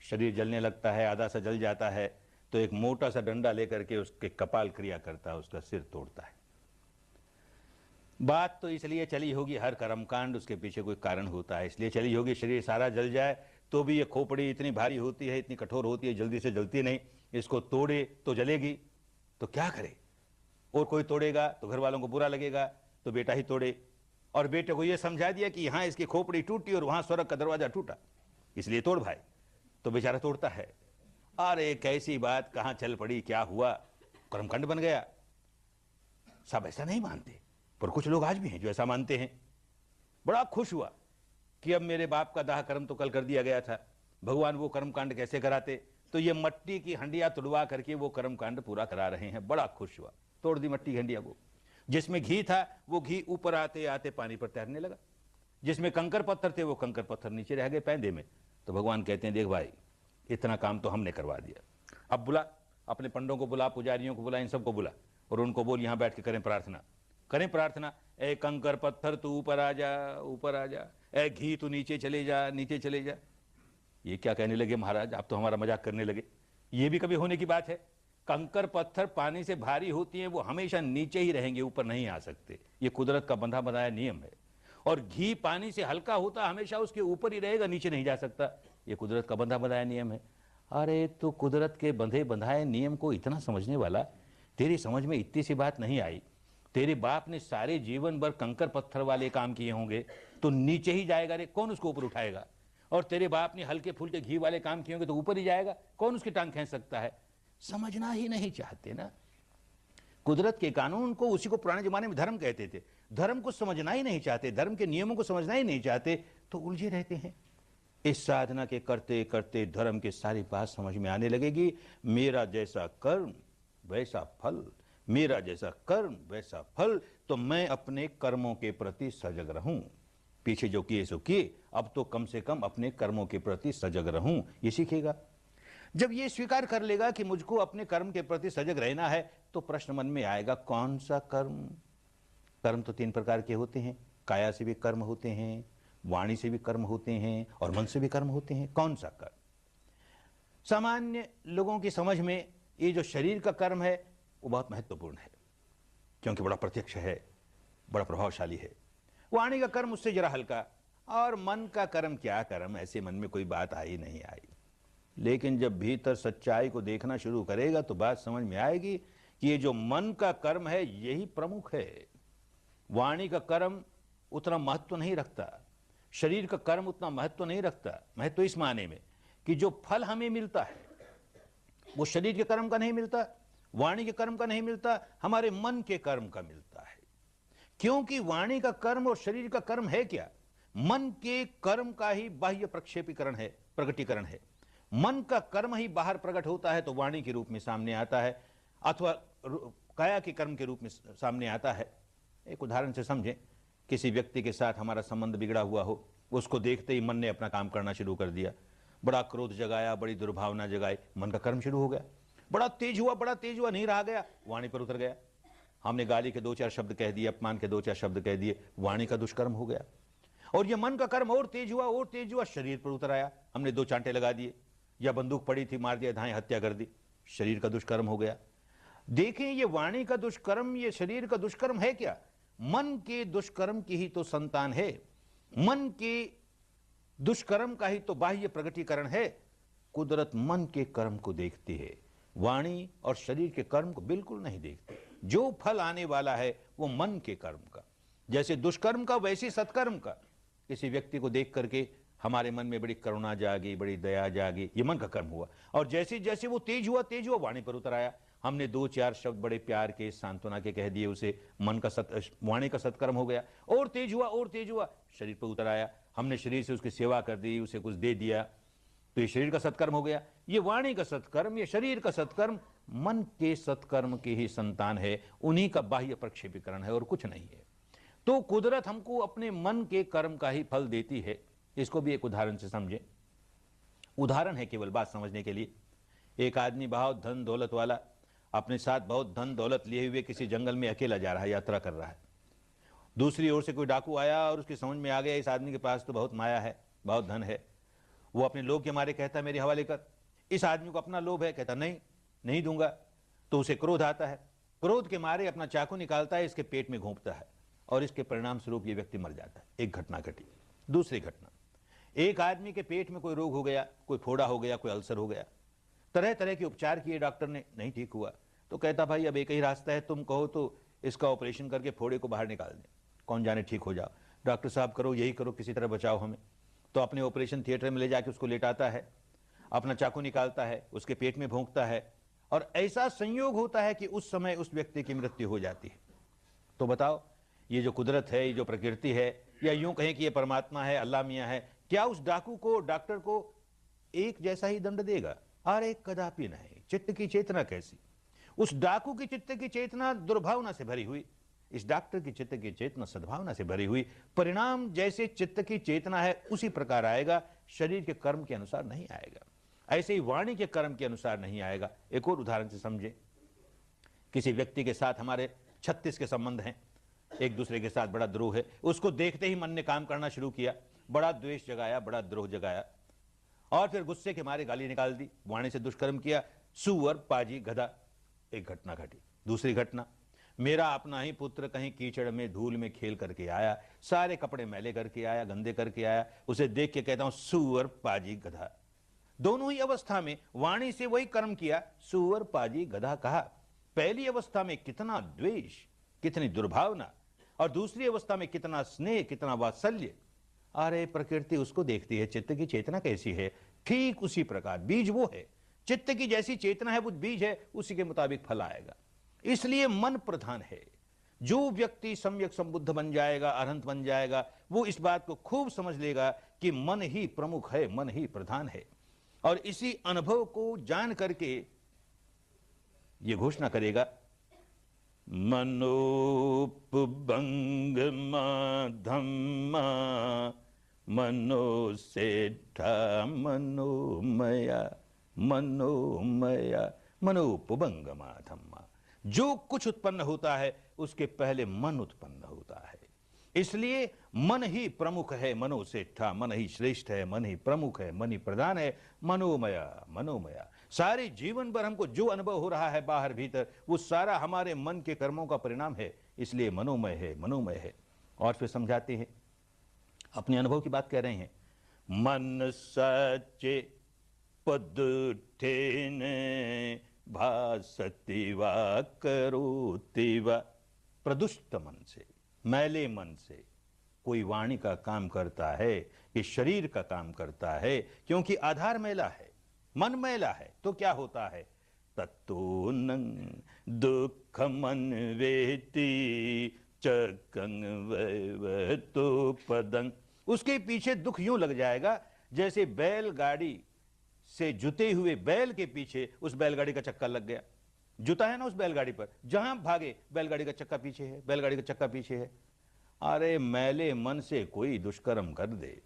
शरीर जलने लगता है, आधा सा जल जाता है, तो एक मोटा सा डंडा लेकर के उसके कपाल क्रिया करता है, उसका सिर तोड़ता है। बात तो इसलिए चली होगी, हर कर्मकांड उसके पीछे कोई कारण होता है, इसलिए चली होगी। शरीर सारा जल जाए तो भी ये खोपड़ी इतनी भारी होती है, इतनी कठोर होती है, जल्दी से जलती नहीं। इसको तोड़े तो जलेगी, तो क्या करे। और कोई तोड़ेगा तो घर वालों को बुरा लगेगा, तो बेटा ही तोड़े। और बेटे को यह समझा दिया कि यहां इसकी खोपड़ी टूटी और वहां स्वर्ग का दरवाजा टूटा, इसलिए तोड़ भाई। तो बेचारा तोड़ता है। अरे कैसी बात, कहां चल पड़ी, क्या हुआ, कर्मकांड बन गया। सब ऐसा नहीं मानते, पर कुछ लोग आज भी हैं जो ऐसा मानते हैं। बड़ा खुश हुआ कि अब मेरे बाप का दाह कर्म तो कल कर दिया गया था, भगवान वो कर्मकांड कैसे कराते। तो ये मट्टी की हंडिया तुड़वा करके वो कर्मकांड पूरा करा रहे हैं। बड़ा खुश हुआ, तोड़ दी मट्टी की हंडिया को। जिसमें घी था वो घी ऊपर आते आते पानी पर तैरने लगा, जिसमें कंकर पत्थर थे वो कंकर पत्थर नीचे रह गए पैंदे में। तो भगवान कहते हैं देख भाई, इतना काम तो हमने करवा दिया, अब बुला अपने पंडों को, बुला पुजारियों को, बुला इन सबको बुला, और उनको बोल यहां बैठ के करें प्रार्थना, करें प्रार्थना। ए कंकर पत्थर तू ऊपर आ जा, ऊपर आ जा, ए घी तू नीचे चले जा, नीचे चले जा। ये क्या कहने लगे महाराज, आप तो हमारा मजाक करने लगे। ये भी कभी होने की बात है। कंकर पत्थर पानी से भारी होती हैं, वो हमेशा नीचे ही रहेंगे, ऊपर नहीं आ सकते। ये कुदरत का बंधा बनाया नियम है। और घी पानी से हल्का होता, हमेशा उसके ऊपर ही रहेगा, नीचे नहीं जा सकता। ये कुदरत का बंधा बनाया नियम है। अरे तो कुदरत के बंधे बंधाए नियम को इतना समझने वाला, तेरी समझ में इतनी सी बात नहीं आई। तेरे बाप ने सारे जीवन भर कंकर पत्थर वाले काम किए होंगे तो नीचे ही जाएगा रे, कौन उसको ऊपर उठाएगा। और तेरे बाप ने हल्के फुल्के घी वाले काम किए होंगे तो ऊपर ही जाएगा, कौन उसकी टांग खींच सकता है। समझना ही नहीं चाहते ना कुदरत के कानून को। उसी को पुराने जमाने में धर्म कहते थे। धर्म को समझना ही नहीं चाहते, धर्म के नियमों को समझना ही नहीं चाहते, तो उलझे रहते हैं। इस साधना के करते करते धर्म की सारी बात समझ में आने लगेगी। मेरा जैसा कर्म वैसा फल, मेरा जैसा कर्म वैसा फल। तो मैं अपने कर्मों के प्रति सजग रहूं। पीछे जो किए सो किए, अब तो कम से कम अपने कर्मों के प्रति सजग रहूं, ये सीखेगा। जब ये स्वीकार कर लेगा कि मुझको अपने कर्म के प्रति सजग रहना है, तो प्रश्न मन में आएगा कौन सा कर्म। कर्म तो 3 प्रकार के होते हैं, काया से भी कर्म होते हैं, वाणी से भी कर्म होते हैं, और मन से भी कर्म होते हैं। कौन सा कर्म। सामान्य लोगों की समझ में ये जो शरीर का कर्म है वो बहुत महत्वपूर्ण है। क्योंकि बड़ा प्रत्यक्ष है, बड़ा प्रभावशाली है। वाणी का कर्म उससे जरा हल्का, और मन का कर्म क्या कर्म, ऐसे मन में कोई बात आई नहीं आई। लेकिन जब भीतर सच्चाई को देखना शुरू करेगा तो बात समझ में आएगी कि ये जो मन का कर्म है यही प्रमुख है। वाणी का कर्म उतना महत्व नहीं रखता, शरीर का कर्म उतना महत्व नहीं रखता। महत्व इस माने में कि जो फल हमें मिलता है वो शरीर के कर्म का नहीं मिलता, वाणी के कर्म का नहीं मिलता, हमारे मन के कर्म का मिलता है। क्योंकि वाणी का कर्म और शरीर का कर्म है क्या? मन के कर्म का ही बाह्य प्रक्षेपीकरण है, प्रकटीकरण है। मन का कर्म ही बाहर प्रकट होता है तो वाणी के रूप में सामने आता है, अथवा काया के कर्म के रूप में सामने आता है। एक उदाहरण से समझें, किसी व्यक्ति के साथ हमारा संबंध बिगड़ा हुआ हो, उसको देखते ही मन ने अपना काम करना शुरू कर दिया, बड़ा क्रोध जगाया, बड़ी दुर्भावना जगाई, मन का कर्म शुरू हो गया, बड़ा तेज हुआ, नहीं रहा गया, वाणी पर उतर गया। हमने गाली के 2-4 शब्द कह दिए, अपमान के 2-4 शब्द कह दिए, वाणी का दुष्कर्म हो गया। और यह मन का कर्म और तेज हुआ, शरीर पर उतर आया, हमने 2 चांटे लगा दिए, या बंदूक पड़ी थी, मार दिया, धाएं, हत्या कर दी, शरीर का दुष्कर्म हो गया। देखें, ये वाणी का दुष्कर्म, ये शरीर का दुष्कर्म है क्या? मन के दुष्कर्म की ही तो संतान है, मन के दुष्कर्म का ही तो बाह्य प्रकटीकरण है। कुदरत मन के कर्म को देखती है, वाणी और शरीर के कर्म को बिल्कुल नहीं देखती। जो फल आने वाला है वो मन के कर्म का, जैसे दुष्कर्म का वैसे सत्कर्म का। किसी व्यक्ति को देख करके हमारे मन में बड़ी करुणा जागी, बड़ी दया जागी, ये मन का कर्म हुआ। और जैसे जैसे वो तेज हुआ वाणी पर उतर आया, हमने 2-4 शब्द बड़े प्यार के, सांत्वना के कह दिए, उसे मन का वाणी का सत्कर्म हो गया। और तेज हुआ, शरीर पर उतर आया, हमने शरीर से उसकी सेवा कर दी, उसे कुछ दे दिया, तो ये शरीर का सत्कर्म हो गया। ये वाणी का सत्कर्म, ये शरीर का सत्कर्म मन के सत्कर्म की ही संतान है, उन्हीं का बाह्य प्रक्षेपीकरण है और कुछ नहीं है। तो कुदरत हमको अपने मन के कर्म का ही फल देती है। इसको भी एक उदाहरण से समझें। उदाहरण है केवल बात समझने के लिए। एक आदमी बहुत धन दौलत वाला, अपने साथ बहुत धन दौलत लिए हुए किसी जंगल में अकेला जा रहा है, यात्रा कर रहा है। दूसरी ओर से कोई डाकू आया और उसकी समझ में आ गया इस आदमी के पास तो बहुत माया है, बहुत धन है। वो अपने लोभ के मारे कहता है मेरे हवाले कर। इस आदमी को अपना लोभ है, कहता नहीं दूंगा। तो उसे क्रोध आता है, क्रोध के मारे अपना चाकू निकालता है, इसके पेट में घोंपता है और इसके परिणाम स्वरूप ये व्यक्ति मर जाता है। एक घटना घटी। दूसरी घटना, एक आदमी के पेट में कोई रोग हो गया, कोई फोड़ा हो गया, कोई अल्सर हो गया, तरह तरह के उपचार किए डॉक्टर ने, नहीं ठीक हुआ। तो कहता भाई अब एक ही रास्ता है, तुम कहो तो इसका ऑपरेशन करके फोड़े को बाहर निकाल दें, कौन जाने ठीक हो जाओ। डॉक्टर साहब करो, यही करो, किसी तरह बचाओ हमें। तो अपने ऑपरेशन थिएटर में ले जाके उसको लेटाता है, अपना चाकू निकालता है, उसके पेट में भोंकता है और ऐसा संयोग होता है कि उस समय उस व्यक्ति की मृत्यु हो जाती है। तो बताओ, ये जो कुदरत है, ये जो प्रकृति है, या यूं कहें कि ये परमात्मा है, अल्लाह मियां है, क्या उस डाकू को, डॉक्टर को एक जैसा ही दंड देगा? अरे कदापि नहीं। चित्त की चेतना कैसी? उस डाकू की चित्त की चेतना दुर्भावना से भरी हुई, इस डॉक्टर की चित्त की चेतना सद्भावना से भरी हुई। परिणाम जैसे चित्त की चेतना है उसी प्रकार आएगा, शरीर के कर्म के अनुसार नहीं आएगा, ऐसे ही वाणी के कर्म के अनुसार नहीं आएगा। एक और उदाहरण से समझे। किसी व्यक्ति के साथ हमारे 36 के संबंध हैं, एक दूसरे के साथ बड़ा द्रोह है, उसको देखते ही मन ने काम करना शुरू किया, बड़ा द्वेष जगाया, बड़ा द्रोह जगाया और फिर गुस्से के मारे गाली निकाल दी, वाणी से दुष्कर्म किया, सुअर, पाजी, गधा। एक घटना घटी। दूसरी घटना, मेरा अपना ही पुत्र कहीं कीचड़ में, धूल में खेल करके आया, सारे कपड़े मैले करके आया, गंदे करके आया, उसे देख के कहता हूं सुअर, पाजी, गधा। दोनों ही अवस्था में वाणी से वही कर्म किया, सुअर, पाजी, गधा कहा। पहली अवस्था में कितना द्वेष, कितनी दुर्भावना, और दूसरी अवस्था में कितना स्नेह, कितना वात्सल्य। अरे प्रकृति उसको देखती है, चित्त की चेतना कैसी है, ठीक उसी प्रकार बीज वो है, चित्त की जैसी चेतना है वो बीज है, उसी के मुताबिक फल आएगा। इसलिए मन प्रधान है। जो व्यक्ति सम्यक संबुद्ध बन जाएगा, अरहंत बन जाएगा, वो इस बात को खूब समझ लेगा कि मन ही प्रमुख है, मन ही प्रधान है, और इसी अनुभव को जान करके ये घोषणा करेगा, मनोपभंगमा धम्मा मनोसेठा मनोमया मनोमया मनोपभंगमा धम्मा। जो कुछ उत्पन्न होता है उसके पहले मन उत्पन्न होता है। इसलिए मन ही प्रमुख है, मनोसेठा, मन ही श्रेष्ठ है, मन ही प्रमुख है, मन ही प्रधान है, मनोमया मनोमया। सारे जीवन भर हमको जो अनुभव हो रहा है बाहर भीतर, वो सारा हमारे मन के कर्मों का परिणाम है, इसलिए मनोमय है, मनोमय है। और फिर समझाते हैं, अपने अनुभव की बात कह रहे हैं, मन सच्चे पद उठेन भासति वा करोति वा। प्रदुष्ट मन से, मैले मन से कोई वाणी का काम करता है कि शरीर का काम करता है, क्योंकि आधार मैला है, मन मैला है, तो क्या होता है, तत्तो नंग दुख मन वेति चकंग वैवतो पदंग। उसके पीछे दुख यूं लग जाएगा जैसे बैलगाड़ी से जुते हुए बैल के पीछे उस बैलगाड़ी का चक्का लग गया। जुता है ना उस बैलगाड़ी पर, जहां भागे बैलगाड़ी का चक्का पीछे है, बैलगाड़ी का चक्का पीछे है। अरे मैले मन से कोई दुष्कर्म कर दे,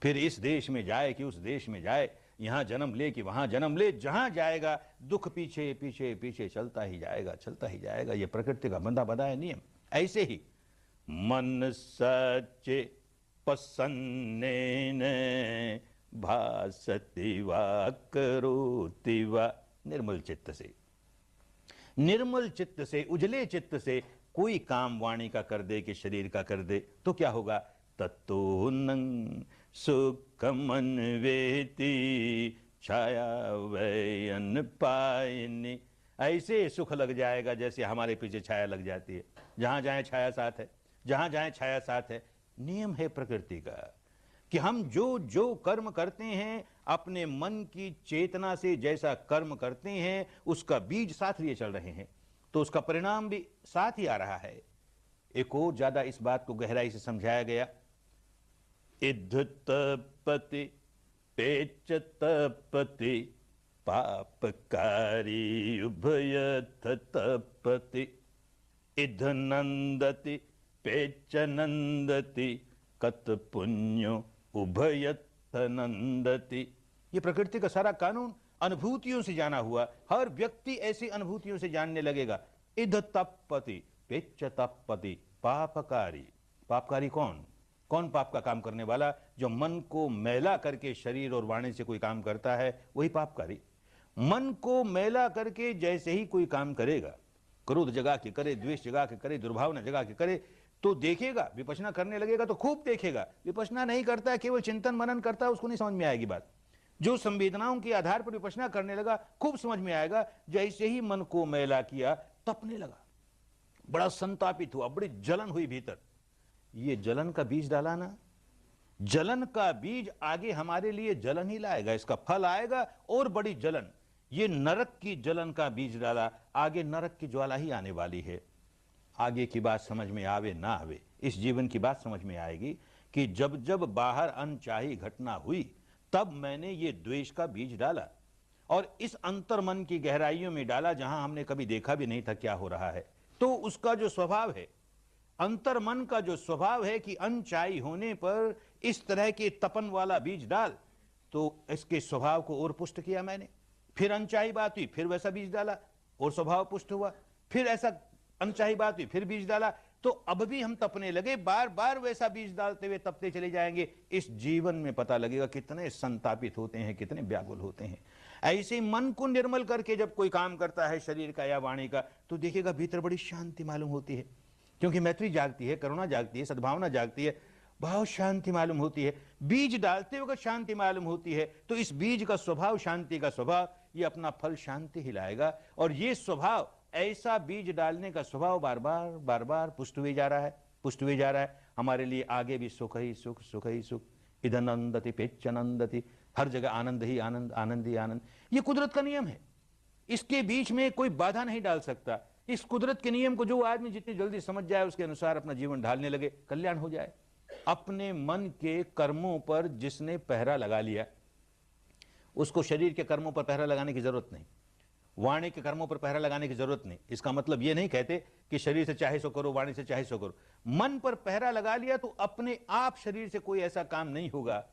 फिर इस देश में जाए कि उस देश में जाए, यहां जन्म ले कि वहां जन्म ले, जहां जाएगा दुख पीछे पीछे पीछे चलता ही जाएगा, चलता ही जाएगा। यह प्रकृति का बंधा बंधा है नियम। ऐसे ही मन सच्चे पसन्नेन भासति वा करोति वा। निर्मल चित्त से, निर्मल चित्त से, उजले चित्त से कोई काम वाणी का कर दे कि शरीर का कर दे, तो क्या होगा, तत्तो नंग सुखमन वेति छाया वयन पायनी। ऐसे सुख लग जाएगा जैसे हमारे पीछे छाया लग जाती है, जहां जाए छाया साथ है, जहां जाए छाया साथ है। नियम है प्रकृति का कि हम जो जो कर्म करते हैं अपने मन की चेतना से जैसा कर्म करते हैं, उसका बीज साथ लिए चल रहे हैं, तो उसका परिणाम भी साथ ही आ रहा है। एक और ज्यादा इस बात को गहराई से समझाया गया, इद्ध तपति पेच तपति पापकारी उभयथ तपति। इद्ध नंदति पेच नंदति कत पुण्यो उभयथ नंदति। ये प्रकृति का सारा कानून अनुभूतियों से जाना हुआ, हर व्यक्ति ऐसी अनुभूतियों से जानने लगेगा। इध तपति पेच तपति पापकारी। पापकारी कौन, कौन पाप का काम करने वाला, जो मन को मैला करके शरीर और वाणी से कोई काम करता है, वही पापकारी। मन को मैला करके जैसे ही कोई काम करेगा, क्रोध जगा के करे, द्वेष जगा के करे, दुर्भावना जगा के करे, तो देखेगा, विपश्यना करने लगेगा तो खूब देखेगा। विपश्यना नहीं करता है, केवल चिंतन मनन करता है, उसको नहीं समझ में आएगी बात। जो संवेदनाओं के आधार पर विपश्यना करने लगा, खूब समझ में आएगा। जैसे ही मन को मैला किया, तपने लगा, बड़ा संतापित हुआ, बड़ी जलन हुई भीतर। ये जलन का बीज डाला ना, जलन का बीज आगे हमारे लिए जलन ही लाएगा, इसका फल आएगा और बड़ी जलन। ये नरक की जलन का बीज डाला, आगे नरक की ज्वाला ही आने वाली है। आगे की बात समझ में आवे ना आवे, इस जीवन की बात समझ में आएगी कि जब जब बाहर अनचाही घटना हुई, तब मैंने ये द्वेष का बीज डाला और इस अंतर मन की गहराइयों में डाला, जहां हमने कभी देखा भी नहीं था क्या हो रहा है। तो उसका जो स्वभाव है, अंतर मन का जो स्वभाव है कि अनचाही होने पर इस तरह के तपन वाला बीज डाल, तो इसके स्वभाव को और पुष्ट किया मैंने। फिर अनचाही बात हुई, फिर वैसा बीज डाला और स्वभाव पुष्ट हुआ। फिर ऐसा अनचाही बात हुई, फिर बीज डाला, तो अब भी हम तपने लगे। बार बार वैसा बीज डालते हुए तपते चले जाएंगे। इस जीवन में पता लगेगा कितने संतापित होते हैं, कितने व्याकुल होते हैं। ऐसे मन को निर्मल करके जब कोई काम करता है शरीर का या वाणी का, तो देखिएगा भीतर बड़ी शांति मालूम होती है, क्योंकि मैत्री जागती है, करुणा जागती है, सद्भावना जागती है, बहुत शांति मालूम होती है। बीज डालते वक्त शांति मालूम होती है, तो इस बीज का स्वभाव, शांति का स्वभाव, ये अपना फल शांति ही लाएगा। और ये स्वभाव, ऐसा बीज डालने का स्वभाव बार बार बार बार पुष्ट हुए जा रहा है, पुष्ट हुए जा रहा है। हमारे लिए आगे भी सुख ही सुख, सुख ही सुख, इधर नंदति पेच नंदति, हर जगह आनंद ही आनंद, आनंद ही आनंद। ये कुदरत का नियम है, इसके बीच में कोई बाधा नहीं डाल सकता। इस कुदरत के नियम को जो आदमी जितनी जल्दी समझ जाए, उसके अनुसार अपना जीवन ढालने लगे, कल्याण हो जाए। अपने मन के कर्मों पर जिसने पहरा लगा लिया, उसको शरीर के कर्मों पर पहरा लगाने की जरूरत नहीं, वाणी के कर्मों पर पहरा लगाने की जरूरत नहीं। इसका मतलब यह नहीं कहते कि शरीर से चाहे सो करो, वाणी से चाहे सो करो। मन पर पहरा लगा लिया तो अपने आप शरीर से कोई ऐसा काम नहीं होगा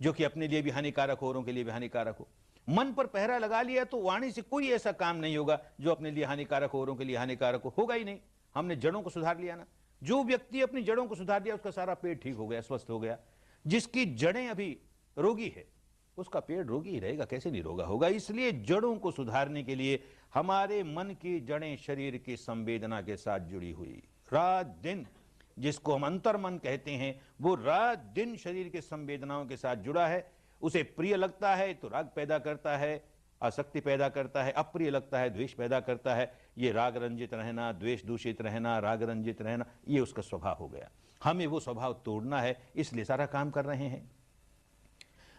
जो कि अपने लिए भी हानिकारक हो, औरों के लिए भी हानिकारक हो। मन पर पहरा लगा लिया तो वाणी से कोई ऐसा काम नहीं होगा जो अपने लिए हानिकारक हो, औरों के लिए हानिकारक हो, होगा ही नहीं। हमने जड़ों को सुधार लिया ना। जो व्यक्ति अपनी जड़ों को सुधार दिया, उसका सारा पेट ठीक हो गया, स्वस्थ हो गया। जिसकी जड़ें अभी रोगी है, उसका पेड़ रोगी ही रहेगा, कैसे नहीं रोगा होगा। इसलिए जड़ों को सुधारने के लिए हमारे मन की जड़ें शरीर की संवेदना के साथ जुड़ी हुई, रात दिन, जिसको हम अंतर्मन कहते हैं, वो रात दिन शरीर के संवेदनाओं के साथ जुड़ा है। उसे प्रिय लगता है तो राग पैदा करता है, आसक्ति पैदा करता है, अप्रिय लगता है द्वेष पैदा करता है। ये राग रंजित रहना, द्वेष दूषित रहना, राग रंजित रहना, ये उसका स्वभाव हो गया। हमें वो स्वभाव तोड़ना है, इसलिए सारा काम कर रहे हैं।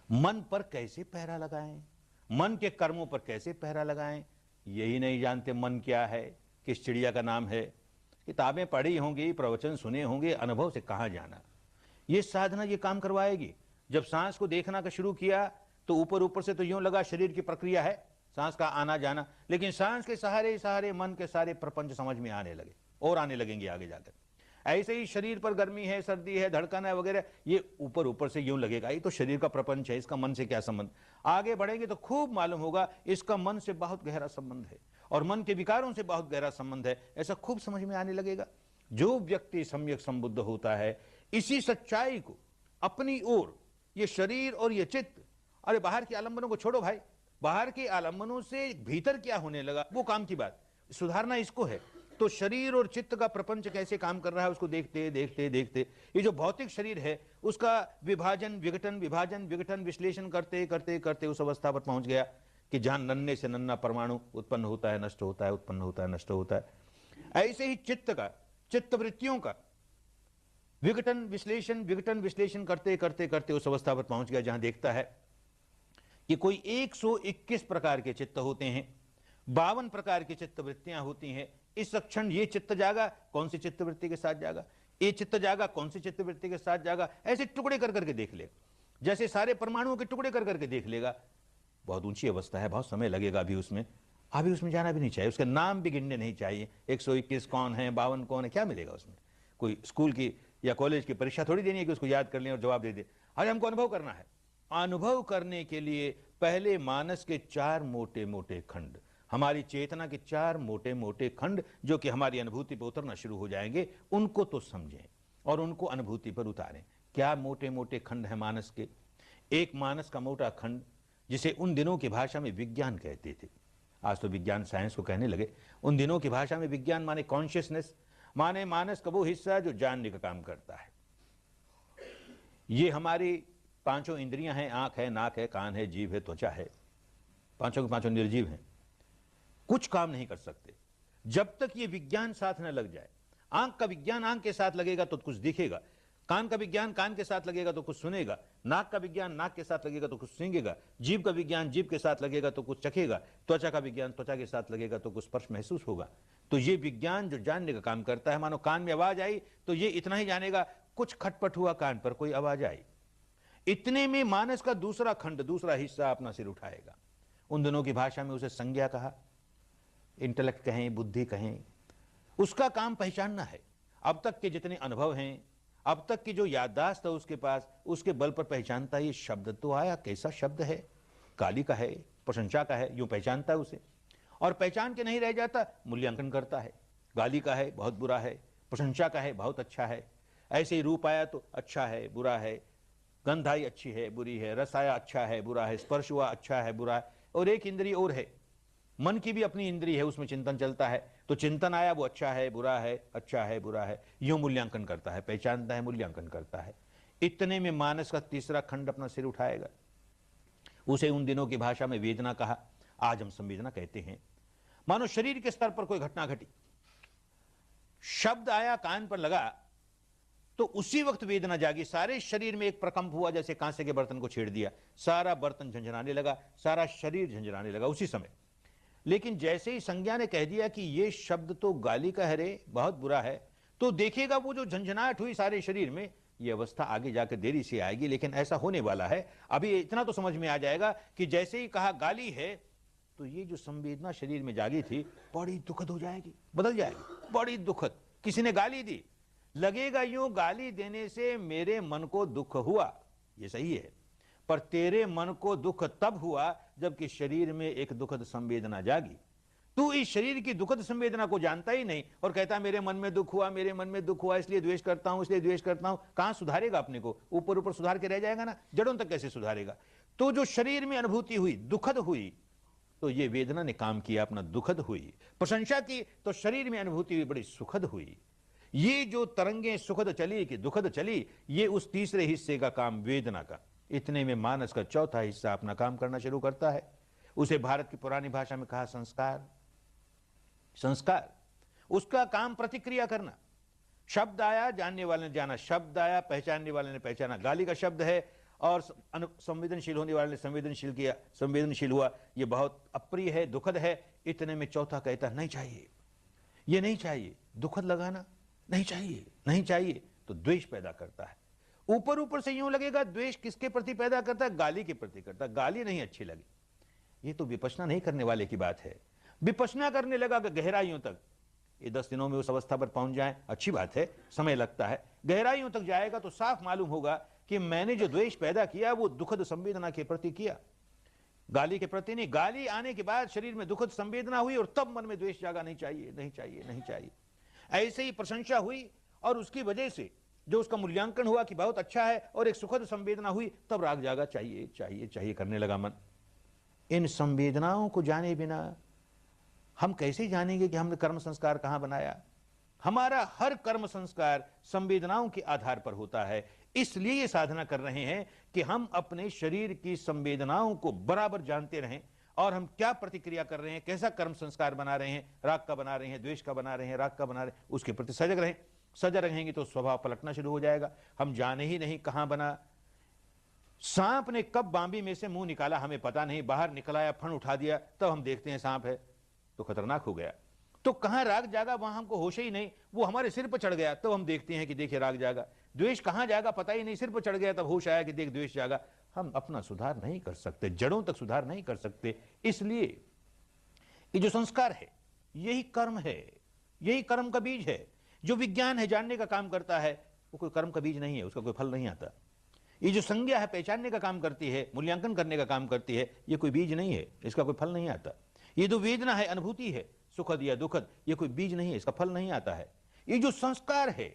मन पर कैसे पहरा लगाएं, मन के कर्मों पर कैसे पहरा लगाएं, यही नहीं जानते। मन क्या है, किस चिड़िया का नाम है, किताबें पढ़ी होंगी, प्रवचन सुने होंगे, अनुभव से कहां जाना। ये साधना ये काम करवाएगी। जब सांस को देखना का शुरू किया तो ऊपर ऊपर से तो यूं लगा शरीर की प्रक्रिया है, सांस का आना जाना, लेकिन सांस के सहारे सहारे मन के सारे प्रपंच समझ में आने लगे और आने लगेंगे आगे जाकर। ऐसे ही शरीर पर गर्मी है, सर्दी है, धड़कन है वगैरह, ये ऊपर ऊपर से यूं लगेगा ये तो शरीर का प्रपंच है, इसका मन से क्या संबंध। आगे बढ़ेंगे तो खूब मालूम होगा इसका मन से बहुत गहरा संबंध है और मन के विकारों से बहुत गहरा संबंध है, ऐसा खूब समझ में आने लगेगा। जो व्यक्ति सम्यक संबुद्ध होता है, इसी सच्चाई को अपनी ओर, ये शरीर और ये चित्त, अरे बाहर के आलंबनों को छोड़ो भाई, बाहर के आलंबनों से भीतर क्या होने लगा वो काम की बात, सुधारना इसको है। तो शरीर और चित्त का प्रपंच कैसे काम कर रहा है उसको देखते देखते देखते, ये जो भौतिक शरीर है उसका विभाजन विघटन विश्लेषण करते करते करते उस अवस्था पर पहुंच गया कि जहां नन्हे से नन्हा परमाणु उत्पन्न होता है, नष्ट होता है, उत्पन्न होता है, नष्ट होता है। ऐसे ही चित्त का, चित्त वृत्तियों का विघटन विश्लेषण करते करते करते उस अवस्था पर पहुंच गया जहां देखता है कि कोई 121 प्रकार के चित्त होते हैं, 52 प्रकार की चित्त वृत्तियां होती हैं। इस क्षण ये चित्त जागा, कौन सी चित्त वृत्ति के साथ जागा, ये चित्त जागा, कौन सी चित्त वृत्ति के साथ जागा, ऐसे टुकड़े कर करके देख लेगा, जैसे सारे परमाणुओं के टुकड़े कर करके देख लेगा। बहुत ऊंची अवस्था है, बहुत समय लगेगा अभी उसमें जाना भी नहीं चाहिए, उसके नाम भी गिनने नहीं चाहिए। 121 कौन है, 52 कौन है, क्या मिलेगा उसमें। कोई स्कूल की या कॉलेज की परीक्षा थोड़ी देनी है कि उसको याद कर लें और जवाब दे दे। आज हमको अनुभव करना है। अनुभव करने के लिए पहले मानस के 4 मोटे मोटे खंड, हमारी चेतना के 4 मोटे मोटे खंड जो कि हमारी अनुभूति पर उतरना शुरू हो जाएंगे, उनको तो समझें और उनको अनुभूति पर उतारें। क्या मोटे मोटे खंड है मानस के। एक मानस का मोटा खंड, जिसे उन दिनों की भाषा में विज्ञान कहते थे, आज तो विज्ञान साइंस को कहने लगे, उन दिनों की भाषा में विज्ञान माने कॉन्शियसनेस, माने मानस का वो हिस्सा जो जानने का काम करता है। ये हमारी 5 इंद्रियां हैं, आंख है, नाक है, कान है, जीभ है, त्वचा है, 5 के 5 निर्जीव हैं, कुछ काम नहीं कर सकते जब तक ये विज्ञान साथ न लग जाए। आंख का विज्ञान आंख के साथ लगेगा तो कुछ दिखेगा, कान का विज्ञान कान के साथ लगेगा तो कुछ सुनेगा, नाक का विज्ञान नाक के साथ लगेगा तो कुछ सूंघेगा, जीभ का विज्ञान जीभ के साथ लगेगा तो कुछ चखेगा, त्वचा का विज्ञान त्वचा के साथ लगेगा तो कुछ स्पर्श महसूस होगा। तो ये विज्ञान जो जानने का काम करता है, मानो कान में आवाज आई तो ये इतना ही जानेगा, कुछ खटपट हुआ कान पर, कोई आवाज आई, इतने में मानस का दूसरा खंड, दूसरा हिस्सा अपना सिर उठाएगा। उन दिनों की भाषा में उसे संज्ञा कहा, इंटेलेक्ट कहें, बुद्धि कहें, उसका काम पहचानना है। अब तक के जितने अनुभव हैं, अब तक की जो याददाश्त है उसके पास, उसके बल पर पहचानता है ये शब्द तो आया, कैसा शब्द है, गाली का है, प्रशंसा का है, यूं पहचानता है उसे। और पहचान के नहीं रह जाता, मूल्यांकन करता है, गाली का है बहुत बुरा है, प्रशंसा का है बहुत अच्छा है, ऐसे ही रूप आया तो अच्छा है बुरा है, गंध आई अच्छी है बुरी है, रस आया अच्छा है बुरा है, स्पर्श हुआ अच्छा है बुरा है। और एक इंद्रिय और है, मन की भी अपनी इंद्रिय है, उसमें चिंतन चलता है, तो चिंतन आया वो अच्छा है बुरा है, अच्छा है बुरा है, यूं मूल्यांकन करता है, पहचानता है, मूल्यांकन करता है। इतने में मानस का तीसरा खंड अपना सिर उठाएगा। उसे उन दिनों की भाषा में वेदना कहा, आज हम संवेदना कहते हैं। मानो शरीर के स्तर पर कोई घटना घटी, शब्द आया, कान पर लगा, तो उसी वक्त वेदना जागी, सारे शरीर में एक प्रकंप हुआ, जैसे कांसे के बर्तन को छेड़ दिया, सारा बर्तन झंझनाने लगा, सारा शरीर झंझनाने लगा उसी समय। लेकिन जैसे ही संज्ञा ने कह दिया कि ये शब्द तो गाली का है रे, बहुत बुरा है, तो देखेगा वो जो झंझनाहट हुई सारे शरीर में, ये अवस्था आगे जाकर देरी से आएगी, लेकिन ऐसा होने वाला है। अभी इतना तो समझ में आ जाएगा कि जैसे ही कहा गाली है, तो ये जो संवेदना शरीर में जागी थी बड़ी दुखद हो जाएगी, बदल जाएगी, बड़ी दुखद। किसी ने गाली दी, लगेगा यूं गाली देने से मेरे मन को दुख हुआ, ये सही है, पर तेरे मन को दुख तब हुआ जबकि शरीर में एक दुखद संवेदना जागी। तू इस शरीर की दुखद संवेदना को जानता ही नहीं और कहता मेरे मन में दुख हुआ, मेरे मन में दुख हुआ, इसलिए द्वेष करता हूं, इसलिए द्वेष करता हूं। कहां सुधारेगा अपने को, ऊपर ऊपर सुधार के रह जाएगा ना, जड़ों तक कैसे सुधारेगा। तो जो शरीर में अनुभूति हुई, दुखद हुई, तो ये वेदना ने काम किया अपना, दुखद हुई। प्रशंसा की तो शरीर में अनुभूति हुई, बड़ी सुखद हुई। ये जो तरंगें सुखद चली कि दुखद चली, ये उस तीसरे हिस्से का काम, वेदना का। इतने में मानस का चौथा हिस्सा अपना काम करना शुरू करता है। उसे भारत की पुरानी भाषा में कहा संस्कार। संस्कार, उसका काम प्रतिक्रिया करना। शब्द आया, जानने वाले ने जाना, शब्द आया, पहचानने वाले ने पहचाना। गाली का शब्द है और संवेदनशील होने वाले ने संवेदनशील किया, संवेदनशील हुआ, ये बहुत अप्रिय है, दुखद है। इतने में चौथा कहता नहीं चाहिए, ये नहीं चाहिए, दुखद लगाना नहीं चाहिए, नहीं चाहिए, तो द्वेष पैदा करता है। ऊपर ऊपर से यूं लगेगा द्वेष किसके प्रति पैदा करता है? गाली के प्रति करता है। गाली नहीं अच्छी लगी, ये तो विपश्यना नहीं करने वाले की बात है। विपश्यना करने लगा कि गहराइयों तक, ये 10 दिनों में उस अवस्था पर पहुंच जाए, अच्छी बात है, समय लगता है। गहराइयों तक जाएगा तो साफ मालूम होगा कि मैंने जो द्वेष पैदा किया वो दुखद संवेदना के प्रति किया, गाली के प्रति नहीं। गाली आने के बाद शरीर में दुखद संवेदना हुई और तब मन में द्वेष जागा, नहीं चाहिए, नहीं चाहिए, नहीं चाहिए। ऐसे ही प्रशंसा हुई और उसकी वजह से जो उसका मूल्यांकन हुआ कि बहुत अच्छा है और एक सुखद संवेदना हुई, तब राग जागा, चाहिए चाहिए चाहिए करने लगा मन। इन संवेदनाओं को जाने बिना हम कैसे जानेंगे कि हमने कर्म संस्कार कहां बनाया? हमारा हर कर्म संस्कार संवेदनाओं के आधार पर होता है। इसलिए ये साधना कर रहे हैं कि हम अपने शरीर की संवेदनाओं को बराबर जानते रहें और हम क्या प्रतिक्रिया कर रहे हैं, कैसा कर्म संस्कार बना रहे हैं, राग का बना रहे हैं, द्वेष का बना रहे हैं, राग का बना रहे हैं, उसके प्रति सजग रहें। सजग रहेंगे तो स्वभाव पलटना शुरू हो जाएगा। हम जाने ही नहीं कहां बना। सांप ने कब बांबी में से मुंह निकाला हमें पता नहीं, बाहर निकलाया, फण उठा दिया, तब हम देखते हैं सांप है, तो खतरनाक हो गया। तो कहां राग जागा वहां हमको होश ही नहीं, वो हमारे सिर पर चढ़ गया, तब हम देखते हैं कि देखिए राग जागा। द्वेष कहां जागा पता ही नहीं, सिर पर चढ़ गया तब होश आया कि देख द्वेष जागा। हम अपना सुधार नहीं कर सकते, जड़ों तक सुधार नहीं कर सकते। इसलिए ये जो संस्कार है यही कर्म है, यही कर्म का बीज है। जो विज्ञान है, जानने का काम करता है, वो कोई कर्म का बीज नहीं है, उसका कोई फल नहीं आता। ये जो संज्ञा है, पहचानने का काम करती है, मूल्यांकन करने का काम करती है, ये कोई बीज नहीं है, इसका कोई फल नहीं आता। ये जो वेदना है, अनुभूति है, सुखद या दुखद, ये कोई बीज नहीं है, इसका फल नहीं आता है। ये जो संस्कार है,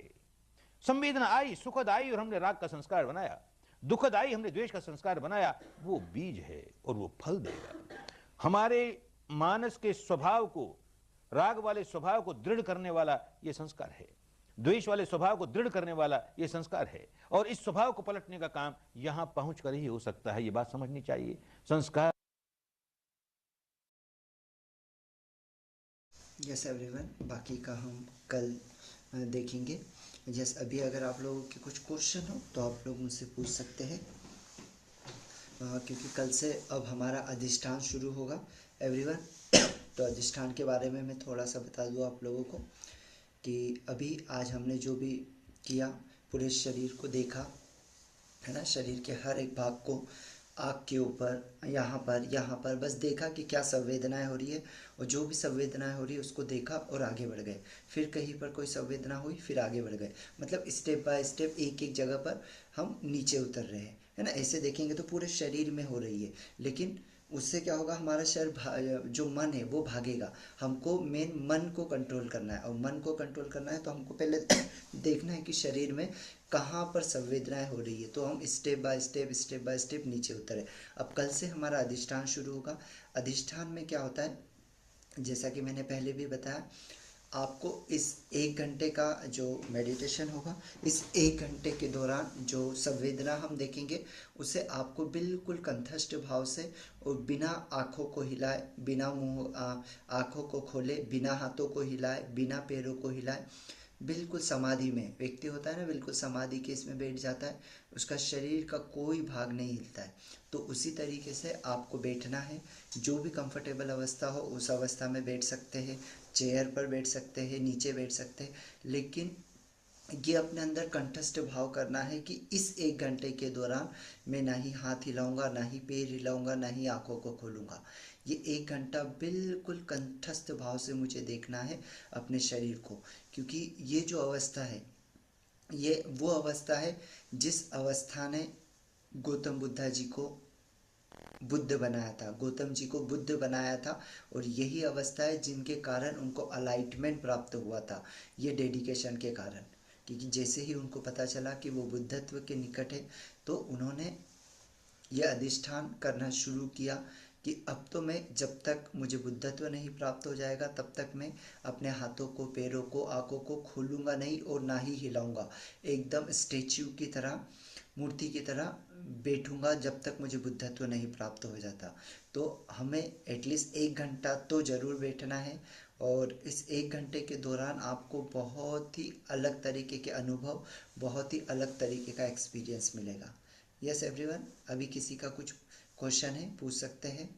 संवेदना आई, सुखद आई और हमने राग का संस्कार बनाया, दुखद आई हमने द्वेष का संस्कार बनाया, वो बीज है और वो फल देगा। हमारे मानस के स्वभाव को, राग वाले स्वभाव को दृढ़ करने वाला ये संस्कार है, द्वेष वाले स्वभाव को दृढ़ करने वाला ये संस्कार है। और इस स्वभाव को पलटने का काम यहां पहुंचकर ही हो सकता है, ये बात समझनी चाहिए। संस्कार यस एवरीवन, बाकी का हम कल देखेंगे। जैसे अभी अगर आप लोगों के कुछ क्वेश्चन हो तो आप लोग मुझसे पूछ सकते हैं, क्योंकि कल से अब हमारा अधिष्ठान शुरू होगा एवरीवन। तो अधिष्ठान के बारे में मैं थोड़ा सा बता दूँ आप लोगों को कि अभी आज हमने जो भी किया, पूरे शरीर को देखा है ना, शरीर के हर एक भाग को, आँख के ऊपर, यहाँ पर बस देखा कि क्या संवेदनाएं हो रही है, और जो भी संवेदनाएं हो रही है उसको देखा और आगे बढ़ गए। फिर कहीं पर कोई संवेदना हुई, फिर आगे बढ़ गए। मतलब स्टेप बाय स्टेप एक एक जगह पर हम नीचे उतर रहे हैं, है ना। ऐसे देखेंगे तो पूरे शरीर में हो रही है, लेकिन उससे क्या होगा, हमारा शरीर जो मन है वो भागेगा। हमको मेन मन को कंट्रोल करना है, और मन को कंट्रोल करना है तो हमको पहले देखना है कि शरीर में कहाँ पर संवेदनाएं हो रही है। तो हम स्टेप बाय स्टेप नीचे उतरे। अब कल से हमारा अधिष्ठान शुरू होगा। अधिष्ठान में क्या होता है, जैसा कि मैंने पहले भी बताया, आपको इस 1 घंटे का जो मेडिटेशन होगा, इस 1 घंटे के दौरान जो संवेदना हम देखेंगे उसे आपको बिल्कुल कंठस्थ भाव से और बिना आँखों को हिलाए, बिना आँखों को खोले, बिना हाथों को हिलाए, बिना पैरों को हिलाए, बिल्कुल समाधि में व्यक्ति होता है ना, बिल्कुल समाधि के इसमें बैठ जाता है, उसका शरीर का कोई भाग नहीं हिलता है। तो उसी तरीके से आपको बैठना है। जो भी कंफर्टेबल अवस्था हो उस अवस्था में बैठ सकते हैं, चेयर पर बैठ सकते हैं, नीचे बैठ सकते हैं, लेकिन ये अपने अंदर कंठस्थ भाव करना है कि इस 1 घंटे के दौरान मैं ना ही हाथ हिलाऊंगा, ना ही पैर हिलाऊंगा, ना ही आंखों को खोलूंगा। ये 1 घंटा बिल्कुल कंठस्थ भाव से मुझे देखना है अपने शरीर को, क्योंकि ये जो अवस्था है ये वो अवस्था है जिस अवस्था ने गौतम बुद्धा जी को बुद्ध बनाया था, गौतम जी को बुद्ध बनाया था। और यही अवस्था है जिनके कारण उनको अलाइटमेंट प्राप्त हुआ था, ये डेडिकेशन के कारण। क्योंकि जैसे ही उनको पता चला कि वो बुद्धत्व के निकट है तो उन्होंने ये अधिष्ठान करना शुरू किया कि अब तो मैं, जब तक मुझे बुद्धत्व नहीं प्राप्त हो जाएगा तब तक मैं अपने हाथों को, पैरों को, आँखों को खोलूँगा नहीं और ना ही हिलाऊंगा। एकदम स्टेच्यू की तरह, मूर्ति की तरह बैठूंगा जब तक मुझे बुद्धत्व नहीं प्राप्त हो जाता। तो हमें एटलीस्ट 1 घंटा तो ज़रूर बैठना है, और इस 1 घंटे के दौरान आपको बहुत ही अलग तरीके के अनुभव, बहुत ही अलग तरीके का एक्सपीरियंस मिलेगा। यस एवरीवन, अभी किसी का कुछ क्वेश्चन है पूछ सकते हैं,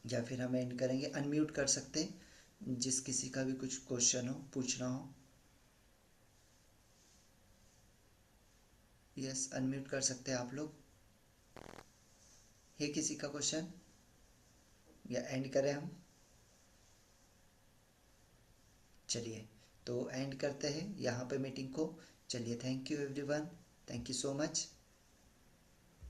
या फिर हम एंड करेंगे। अनम्यूट कर सकते हैं जिस किसी का भी कुछ क्वेश्चन हो, पूछना हो। यस, अनम्यूट कर सकते हैं आप लोग। है किसी का क्वेश्चन, या एंड करें हम? चलिए, तो एंड करते हैं यहाँ पे मीटिंग को। चलिए, thank you everyone, thank you so much.